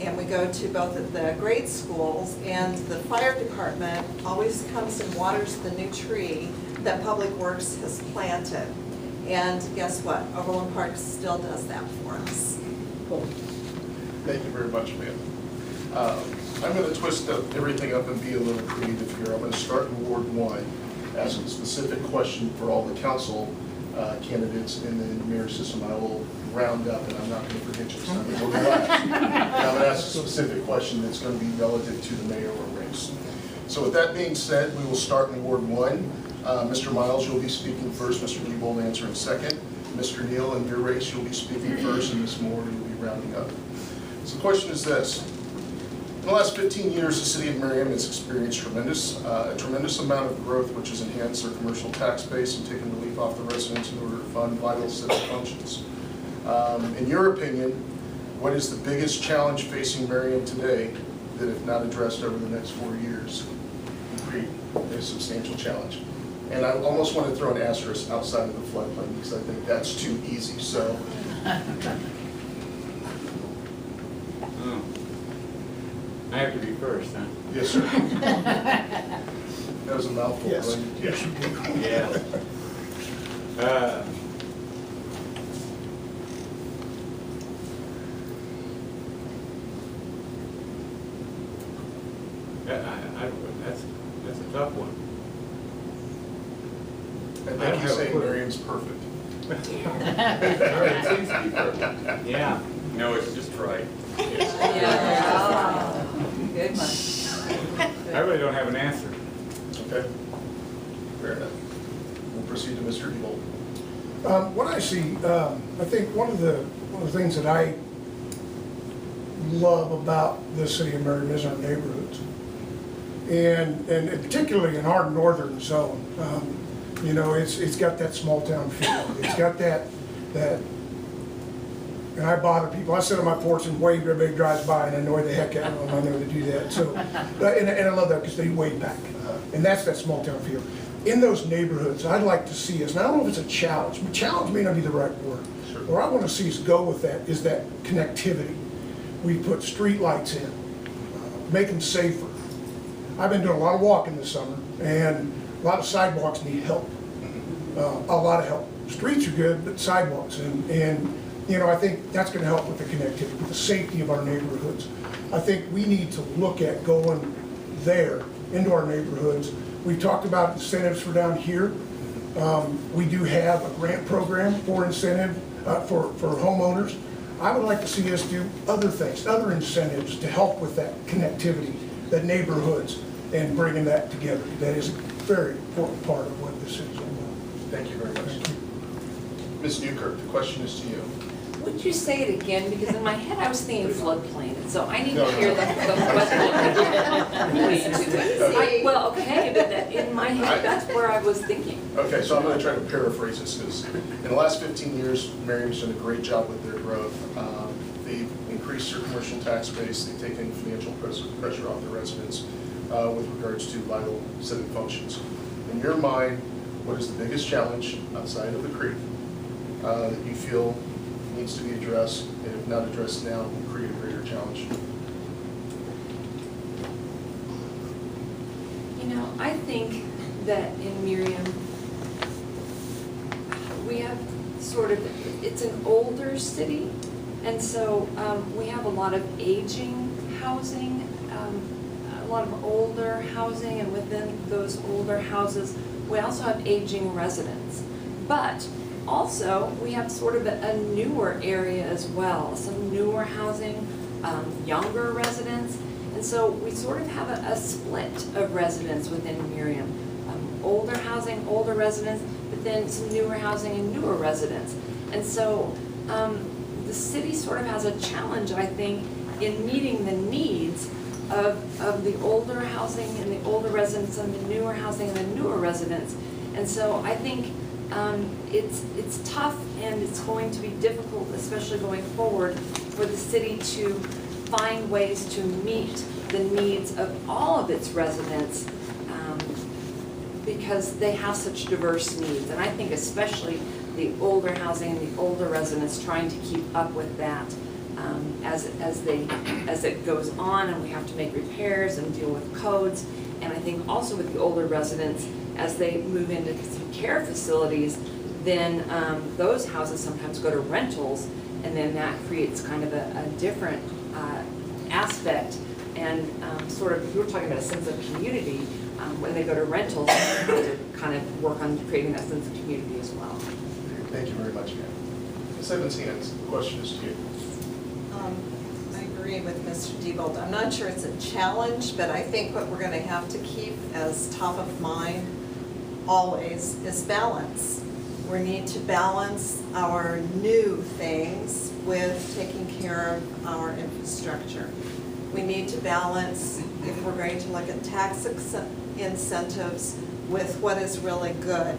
[SPEAKER 7] and we go to both of the grade schools, and the fire department always comes and waters the new tree that Public Works has planted. And guess what? Overland Park still does that for us.
[SPEAKER 2] Thank you very much, ma'am. I'm going to twist everything up and be a little creative here. I'm going to start in Ward 1, ask a specific question for all the council candidates, and then the mayor system I will round up, and I'm not going to forget you. So I'm going to go last. And I'm going to ask a specific question that's going to be relative to the mayoral race. So with that being said, we will start in Ward 1. Mr. Miles, you'll be speaking first. Mr. Diebold answering second. Mr. Neal, in your race, you'll be speaking first, and Ms. Moore, you'll be rounding up. So the question is this. In the last 15 years, the city of Merriam has experienced a tremendous amount of growth, which has enhanced our commercial tax base and taken relief off the residents in order to fund vital civic functions. In your opinion, what is the biggest challenge facing Merriam today that, if not addressed over the next 4 years, will create a substantial challenge? And I almost want to throw an asterisk outside of the floodplain because I think that's too easy. So.
[SPEAKER 5] I have to be first, huh?
[SPEAKER 2] Yes, sir. That was a mouthful.
[SPEAKER 4] Yes,
[SPEAKER 2] right?
[SPEAKER 4] yes, you do.
[SPEAKER 5] Yeah. That's a tough one.
[SPEAKER 2] I think you say Merriam's perfect.
[SPEAKER 5] It seems to be perfect. Yeah. No, it's just right.
[SPEAKER 6] Yeah. Good one.
[SPEAKER 5] I really don't have an answer.
[SPEAKER 2] Okay. Fair enough. We'll proceed to Mr. Diebold.
[SPEAKER 4] What I see, I think one of the things that I love about the city of Merriam is our neighborhoods. And particularly in our northern zone, you know, it's got that small town feel. It's got that, and I bother people. I sit on my porch and wave, everybody drives by and annoy the heck out of them. I know to do that. So, and I love that because they wave back. And that's that small town feel. In those neighborhoods, I'd like to see us, and I don't know if it's a challenge. Challenge may not be the right word.
[SPEAKER 2] Sure.
[SPEAKER 4] Where I want to see us go with that is that connectivity. We put street lights in, make them safer. I've been doing a lot of walking this summer, and a lot of sidewalks need help. A lot of help. Streets are good, but sidewalks, and you know, I think that's going to help with the connectivity, with the safety of our neighborhoods. I think we need to look at going there into our neighborhoods. We talked about incentives for down here. We do have a grant program for incentive for homeowners. I would like to see us do other things, other incentives to help with that connectivity, the neighborhoods, and bringing that together. That is a very important part of what this is all about.
[SPEAKER 2] Thank you very much. Ms. Newkirk, the question is to you.
[SPEAKER 6] Would you say it again? Because in my head I was thinking floodplain, and so I need
[SPEAKER 2] No,
[SPEAKER 6] to
[SPEAKER 2] no,
[SPEAKER 6] hear
[SPEAKER 2] no.
[SPEAKER 6] the question. Well, okay, but in my head, that's where I was thinking.
[SPEAKER 2] Okay, so I'm going to try to paraphrase this because in the last 15 years, Merriam's done a great job with their growth. They've increased their commercial tax base. They've taken financial pressure off the residents with regards to vital civic functions. In your mind, what is the biggest challenge outside of the creek that you feel needs to be addressed, and if not addressed now, will create a greater challenge?
[SPEAKER 6] You know, I think that in Merriam, we have sort of, it's an older city, and so we have a lot of aging housing, a lot of older housing, and within those older houses, we also have aging residents. But also, we have sort of a newer area as well, some newer housing, younger residents, and so we sort of have a split of residents within Merriam. Older housing, older residents, but then some newer housing and newer residents. And so the city sort of has a challenge, I think, in meeting the needs of the older housing and the older residents and the newer housing and the newer residents. And so I think it's tough and it's going to be difficult, especially going forward, for the city to find ways to meet the needs of all of its residents, because they have such diverse needs. And I think especially the older housing and the older residents, trying to keep up with that as it goes on, and we have to make repairs and deal with codes. And I think also with the older residents, as they move into some care facilities, then those houses sometimes go to rentals, and then that creates kind of a different aspect. And sort of, we were talking about a sense of community. When they go to rentals, they have to kind of work on creating that sense of community as well.
[SPEAKER 2] Thank you very much, ma'am. Ms. Evans-Hans, the question is to you.
[SPEAKER 7] I agree with Mr. Diebold. I'm not sure it's a challenge, but I think what we're going to have to keep as top of mind always is balance. We need to balance our new things with taking care of our infrastructure. We need to balance, if we're going to look at tax incentives, with what is really good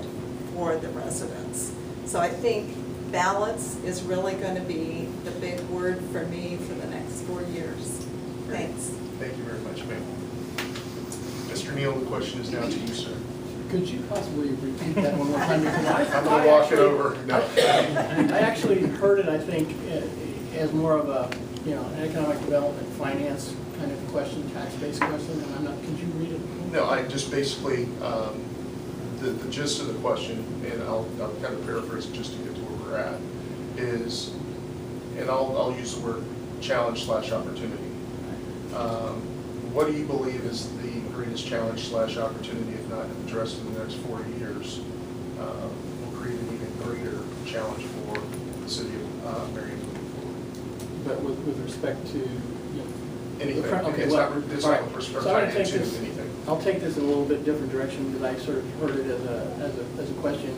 [SPEAKER 7] for the residents. So I think balance is really going to be the big word for me for the next 4 years. Thanks.
[SPEAKER 2] Thank you very much, ma'am. Mr. Neal, the question is now to you, sir.
[SPEAKER 9] Could you possibly repeat that one more time? Because
[SPEAKER 2] I'm going to walk it over. No.
[SPEAKER 9] I actually heard it, I think, as more of a, an economic development, finance kind of question, tax-based question, and I'm not, could you read it?
[SPEAKER 2] No, I just basically, the gist of the question, and I'll kind of paraphrase it just to get to where we're at, is, and I'll use the word challenge/opportunity. What do you believe is the greatest challenge/opportunity, if not addressed in the next 40 years, will create an even greater challenge for the city of Merriam moving forward?
[SPEAKER 9] But with respect to,
[SPEAKER 2] Anything.
[SPEAKER 9] Okay,
[SPEAKER 2] It's
[SPEAKER 9] well,
[SPEAKER 2] not
[SPEAKER 9] all right.
[SPEAKER 2] with
[SPEAKER 9] So
[SPEAKER 2] respect
[SPEAKER 9] I'm gonna take
[SPEAKER 2] to
[SPEAKER 9] this,
[SPEAKER 2] anything.
[SPEAKER 9] I'll take this in a little bit different direction, because I sort of heard it as a question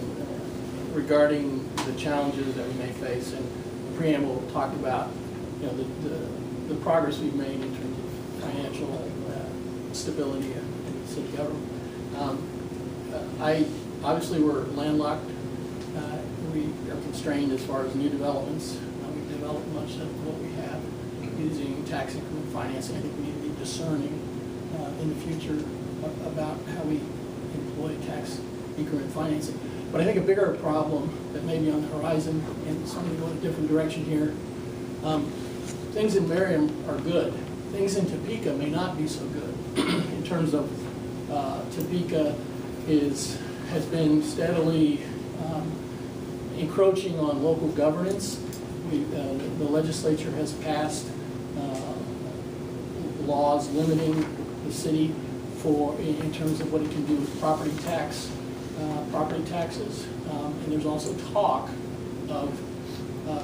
[SPEAKER 9] regarding the challenges that we may face, and the preamble talked about, the progress we've made in terms of financial stability in the city government. Obviously we're landlocked. We are constrained as far as new developments. We've developed much of what we have using tax increment financing. I think we need to be discerning in the future about how we employ tax increment financing. But I think a bigger problem that may be on the horizon, and somebody going a different direction here, things in Merriam are good. Things in Topeka may not be so good. In terms of Topeka has been steadily encroaching on local governance. The legislature has passed laws limiting the city in terms of what it can do with property taxes. And there's also talk of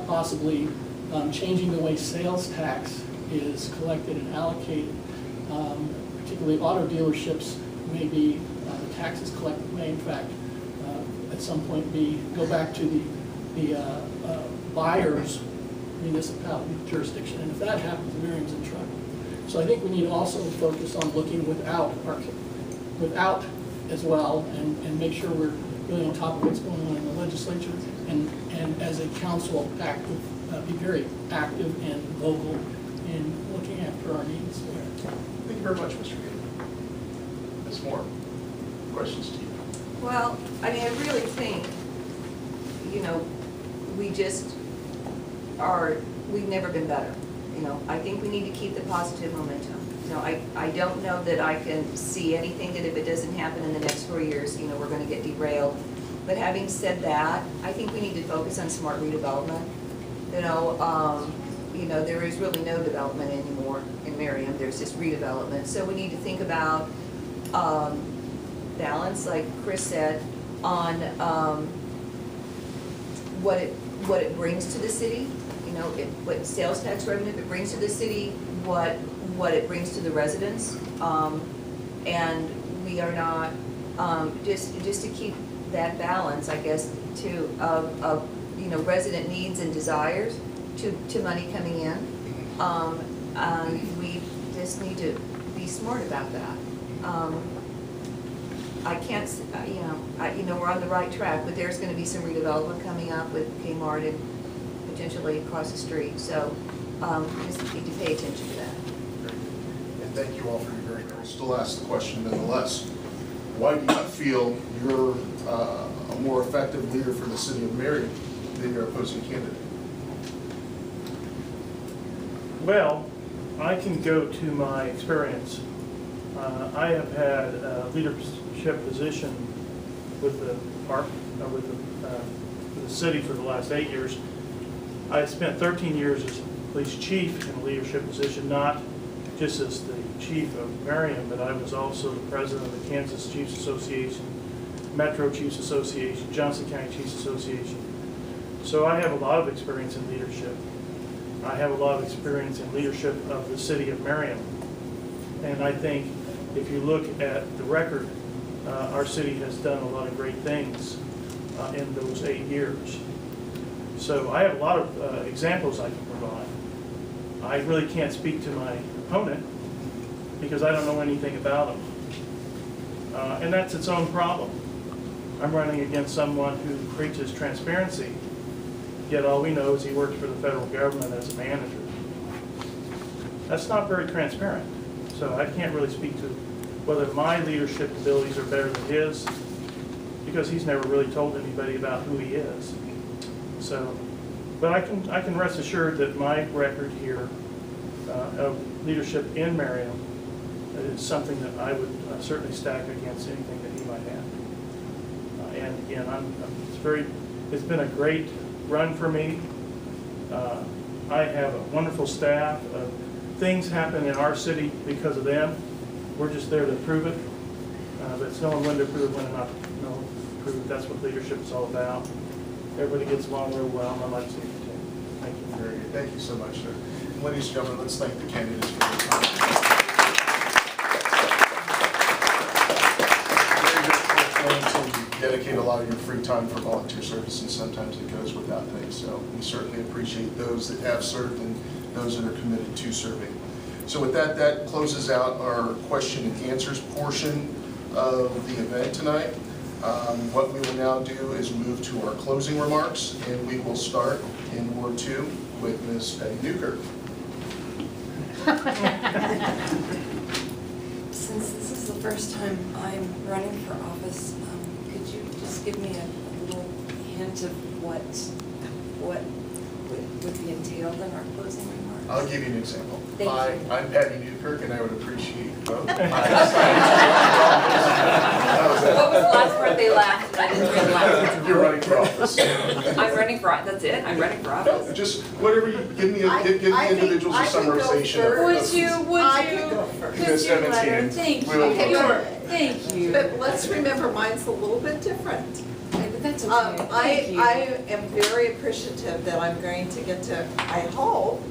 [SPEAKER 9] possibly changing the way sales tax is collected and allocated. Particularly auto dealerships the taxes collected may in fact at some point go back to the buyer's municipality jurisdiction. And if that happens, Merriam's in trouble. So I think we need to also focus on looking without as well, and make sure we're really on top of what's going on in the legislature, and as a council be very active and vocal in looking after our needs.
[SPEAKER 2] Thank you very much, Mr. Neal. Ms. Moore, questions to you.
[SPEAKER 8] Well, I really think, we've never been better. I think we need to keep the positive momentum. I don't know that I can see anything that if it doesn't happen in the next 4 years, we're going to get derailed. But having said that, I think we need to focus on smart redevelopment. There is really no development anymore in Merriam. There's just redevelopment. So we need to think about balance, like Chris said, on what it brings to the city. What sales tax revenue it brings to the city, what it brings to the residents, and we are not just to keep that balance, I guess, of resident needs and desires to money coming in. We just need to be smart about that. I can't, you know, we're on the right track, but there's gonna be some redevelopment coming up with Kmart and potentially across the street, so, just need to pay attention to that.
[SPEAKER 2] And thank you all for your very, I'll still ask the question nonetheless. Why do you feel you're a more effective leader for the city of Merriam than your opposing candidate?
[SPEAKER 3] Well, I can go to my experience. I have had a leadership position with the park, with the city for the last 8 years. I spent 13 years as police chief in a leadership position, not just as the chief of Merriam, but I was also the president of the Kansas Chiefs Association, Metro Chiefs Association, Johnson County Chiefs Association. So I have a lot of experience in leadership. I have a lot of experience in leadership of the city of Merriam. And I think if you look at the record, our city has done a lot of great things in those 8 years. So I have a lot of examples I can provide. I really can't speak to my opponent because I don't know anything about him. And that's its own problem. I'm running against someone who preaches transparency, yet all we know is he works for the federal government as a manager. That's not very transparent. So I can't really speak to whether my leadership abilities are better than his, because he's never really told anybody about who he is. So, but I can rest assured that my record here of leadership in Merriam is something that I would certainly stack against anything that he might have. And again, it's been a great run for me. I have a wonderful staff. Things happen in our city because of them. We're just there to prove it. But it's knowing when to prove, when not to prove. That's what leadership is all about. Everybody gets along real well, and I'd like to see it continue. Thank you.
[SPEAKER 2] Very good. Thank you so much, sir. And ladies and gentlemen, let's thank the candidates for their time. You dedicate a lot of your free time for volunteer service, and sometimes it goes without pay. So we certainly appreciate those that have served and those that are committed to serving. So with that, that closes out our question and answers portion of the event tonight. What we will now do is move to our closing remarks, and we will start in Ward 2 with Ms. Patty Newkirk.
[SPEAKER 6] Since this is the first time I'm running for office, could you just give me a little hint of what would be entailed in our closing remarks?
[SPEAKER 2] I'll give you an example.
[SPEAKER 6] Thank you.
[SPEAKER 2] I'm Patty Newkirk, and I would appreciate your vote.
[SPEAKER 6] What was the last part they laughed? I didn't hear the last part.
[SPEAKER 2] You're running for office.
[SPEAKER 6] I'm running for, that's it? I'm running for office?
[SPEAKER 2] Just whatever you, give the individuals a summarization of.
[SPEAKER 6] Would
[SPEAKER 2] of-
[SPEAKER 6] you,
[SPEAKER 2] Miss
[SPEAKER 6] could you let her?
[SPEAKER 2] Emmons,
[SPEAKER 6] Thank
[SPEAKER 2] we will
[SPEAKER 6] you.
[SPEAKER 2] vote.
[SPEAKER 6] Thank you.
[SPEAKER 7] But let's remember, mine's a little bit different.
[SPEAKER 6] Okay, but that's okay. Thank
[SPEAKER 7] I
[SPEAKER 6] you.
[SPEAKER 7] am very appreciative that I'm going to get to, I hope,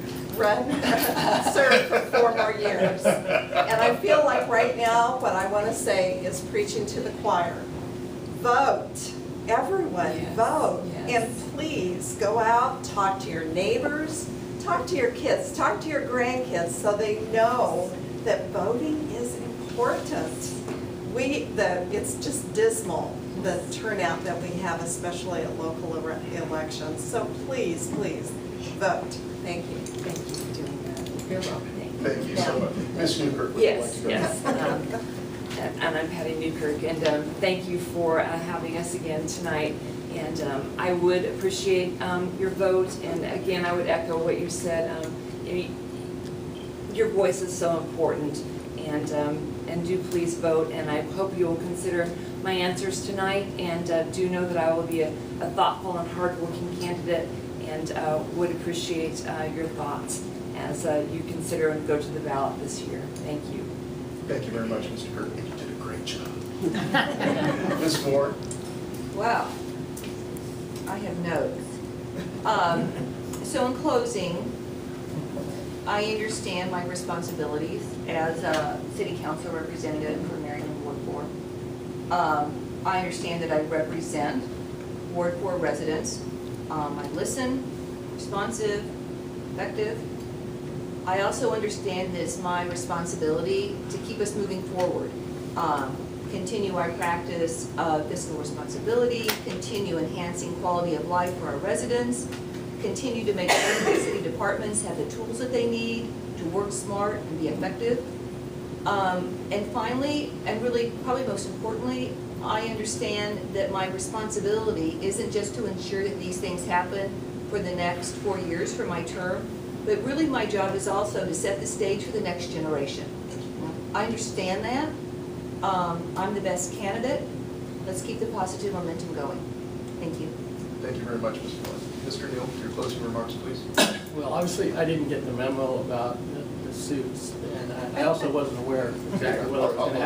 [SPEAKER 7] serve for 4 more years. And I feel like right now, what I want to say is preaching to the choir. Vote. Everyone,
[SPEAKER 6] Yes,
[SPEAKER 7] vote.
[SPEAKER 6] yes.
[SPEAKER 7] And please go out, talk to your neighbors, talk to your kids, talk to your grandkids so they know that voting is important. It's just dismal, the turnout that we have, especially at local elections. So please, please, vote. Thank you.
[SPEAKER 6] Thank you for doing that. You're welcome.
[SPEAKER 2] Thank you so much. Ms. Newkirk, would you like to
[SPEAKER 6] Yes,
[SPEAKER 2] go?
[SPEAKER 6] yes. And I'm Patty Newkirk, and thank you for having us again tonight. And I would appreciate your vote, and again, I would echo what you said. Your voice is so important, and do please vote, and I hope you'll consider my answers tonight, and do know that I will be a thoughtful and hardworking candidate, and would appreciate your thoughts as you consider and go to the ballot this year. Thank you.
[SPEAKER 2] Thank you very much, Mr. Kirk. You did a great job. Ms. Moore?
[SPEAKER 8] Wow, I have notes. So in closing, I understand my responsibilities as a city council representative for Merriam Ward 4. I understand that I represent Ward 4 residents. I listen, responsive, effective. I also understand that it's my responsibility to keep us moving forward. continue our practice of fiscal responsibility, continue enhancing quality of life for our residents, continue to make sure that city departments have the tools that they need to work smart and be effective. And finally, and really probably most importantly, I understand that my responsibility isn't just to ensure that these things happen for the next 4 years for my term, but really my job is also to set the stage for the next generation. I understand that. I'm the best candidate. Let's keep the positive momentum going. Thank you.
[SPEAKER 2] Thank you very much, Mr. Moore. Mr. Neal, your closing remarks, please.
[SPEAKER 9] Well, obviously, I didn't get the memo about the suits, and I also wasn't aware exactly what I was going to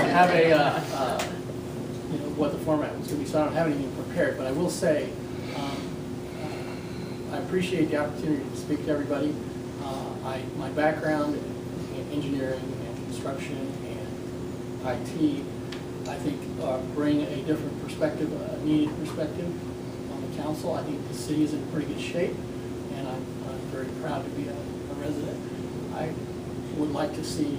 [SPEAKER 9] have you know, what the format was going to be, so I don't have anything prepared, but I will say, I appreciate the opportunity to speak to everybody. My background in engineering and construction and IT, I think bring a different perspective, a needed perspective on the council. I think the city is in pretty good shape, and I'm very proud to be a resident. I would like to see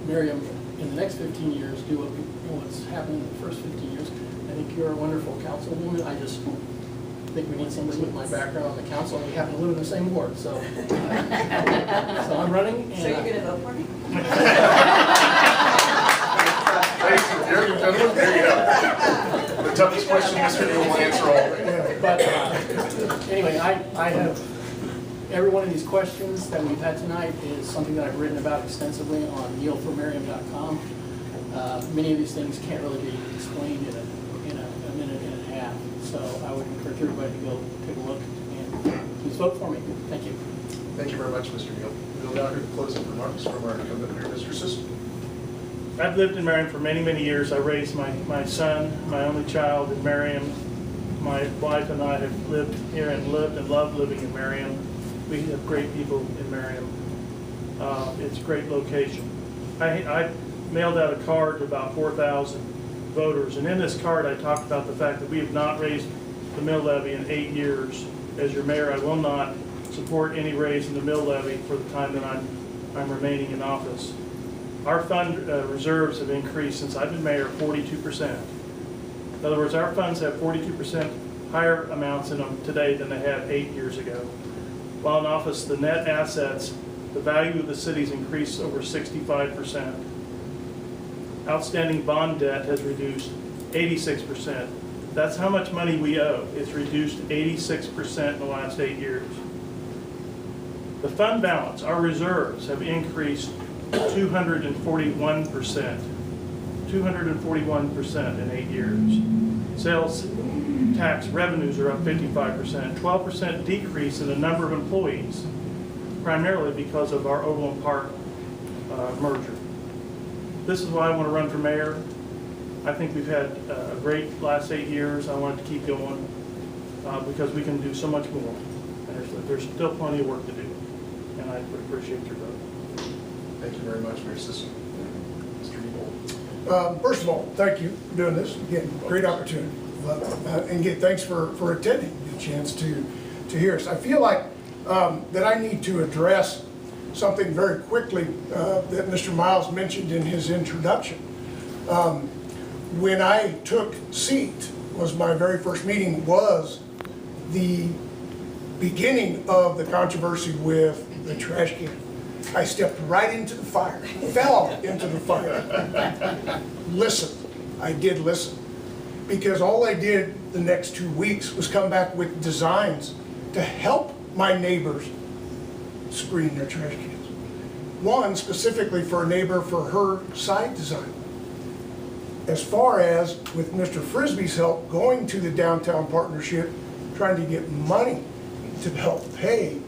[SPEAKER 9] Merriam in the next 15 years do what's happened in the first 15 years. I think you're a wonderful councilwoman. I just think we need somebody with my background on the council, and we happen to live in the same ward, so. So I'm running. And
[SPEAKER 8] So you're going to vote for me?
[SPEAKER 2] Ladies and gentlemen, there you go. The toughest question Mr. Neal will answer all.
[SPEAKER 9] But anyway, I have, every one of these questions that we've had tonight is something that I've written about extensively on neilformerriam.com. Many of these things can't really be explained in a minute and a half. So I would encourage everybody to go take a look and please vote for me. Thank you.
[SPEAKER 2] Thank you very much, Mr. Neal. We'll now hear closing remarks from our incumbent mayor, Mr. Sisson.
[SPEAKER 3] I've lived in Merriam for many, many years. I raised my son, my only child in Merriam. My wife and I have lived here and lived and loved living in Merriam. We have great people in Merriam. It's a great location. I mailed out a card to about 4,000 voters, and in this card I talked about the fact that we have not raised the mill levy in 8 years. As your mayor, I will not support any raise in the mill levy for the time that I'm remaining in office. Our fund reserves have increased since I've been mayor 42%. In other words, our funds have 42% higher amounts in them today than they had 8 years ago. While in office, the net assets, the value of the city's increased over 65%. Outstanding bond debt has reduced 86%. That's how much money we owe. It's reduced 86% in the last 8 years. The fund balance, our reserves, have increased 241%. 241% in 8 years. Sales tax revenues are up 55%. 12% decrease in the number of employees, primarily because of our Overland Park merger. This is why I want to run for mayor. I think we've had a great last 8 years. I want it to keep going because we can do so much more. And there's still plenty of work to do. And I would appreciate your vote.
[SPEAKER 2] Thank you very much, Mayor Sisson. Mr. Neal.
[SPEAKER 4] First of all, thank you for doing this. Again, great opportunity. And again, thanks for attending, the chance to hear us. I feel like that I need to address something very quickly that Mr. Miles mentioned in his introduction. When I took seat, was my very first meeting, was the beginning of the controversy with the trash can. I stepped right into the fire, fell into the fire. Listen, I did listen. Because all I did the next 2 weeks was come back with designs to help my neighbors screen their trash cans. One specifically for a neighbor for her side design. As far as with Mr. Frisbee's help going to the downtown partnership, trying to get money to help pay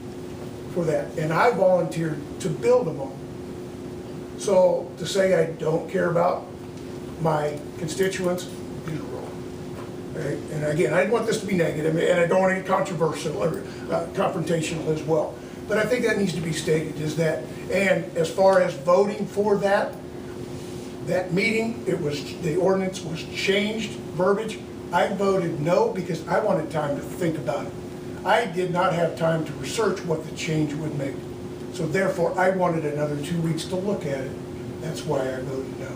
[SPEAKER 4] for that. And I volunteered to build them all. So to say I don't care about my constituents is wrong. Right? And again, I didn't want this to be negative, and I don't want to get controversial or confrontational as well. But I think that needs to be stated is that, and as far as voting for that meeting, the ordinance was changed, verbiage. I voted no because I wanted time to think about it. I did not have time to research what the change would make. So therefore, I wanted another 2 weeks to look at it That's why I voted no.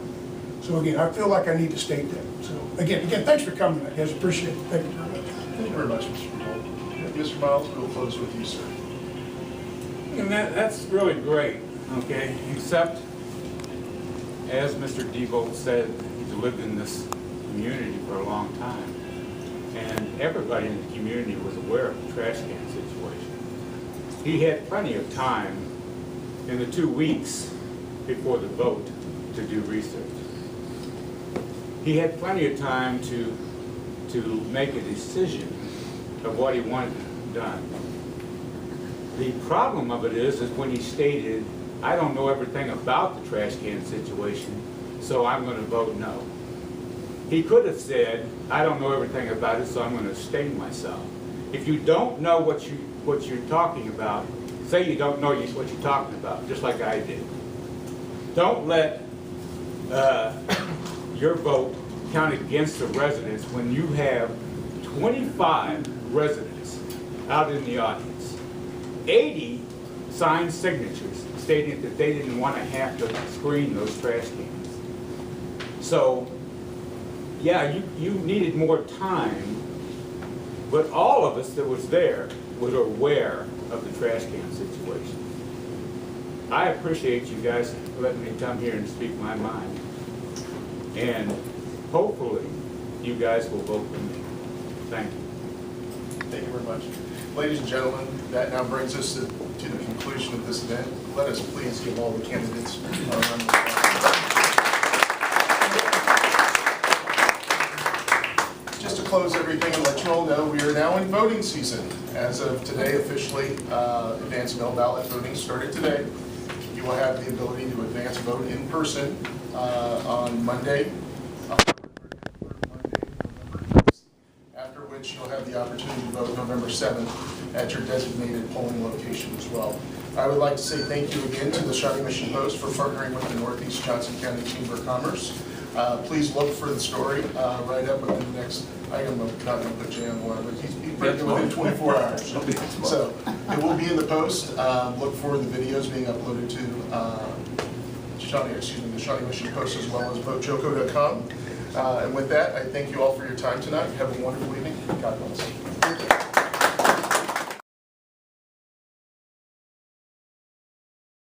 [SPEAKER 4] So again, I feel like I need to state that. So again, thanks for coming, guys. Appreciate it. Thank you very much.
[SPEAKER 2] Thank you very much, Mr. Cole. Mr. Miles, we'll close with you, sir.
[SPEAKER 5] And that's really great, okay, except, as Mr. Debo said, he's lived in this community for a long time, and everybody in the community was aware of the trash can situation. He had plenty of time in the 2 weeks before the vote to do research. He had plenty of time to make a decision of what he wanted done. The problem of it is when he stated, I don't know everything about the trash can situation, so I'm going to vote no. He could have said, I don't know everything about it, so I'm going to abstain myself. If you don't know what you're talking about, say you don't know what you're talking about, just like I did. Don't let your vote count against the residents when you have 25 residents out in the audience. 80 signed signatures stating that they didn't want to have to screen those trash cans. So, yeah, you needed more time, but all of us that was there were aware of the trash can situation. I appreciate you guys letting me come here and speak my mind. And hopefully, you guys will vote for me. Thank you.
[SPEAKER 2] Thank you very much. Ladies and gentlemen, that now brings us to the conclusion of this event. Let us please give all the candidates a round of applause. Just to close everything and let you all know, we are now in voting season. As of today, officially, advance mail ballot voting started today. You will have the ability to advance vote in person on Monday, after which you'll have the opportunity to vote November 7th at your designated polling location as well. I would like to say thank you again to the Shawnee Mission Post for partnering with the Northeast Johnson County Chamber of Commerce. Please look for the story right up within the next item. I'm not going to put Jay on one, but he's within 24 hours. So it will be in the Post. Look for the videos being uploaded to the Shawnee Mission Post as well as votejoco.com. And with that, I thank you all for your time tonight. Have a wonderful evening. God bless.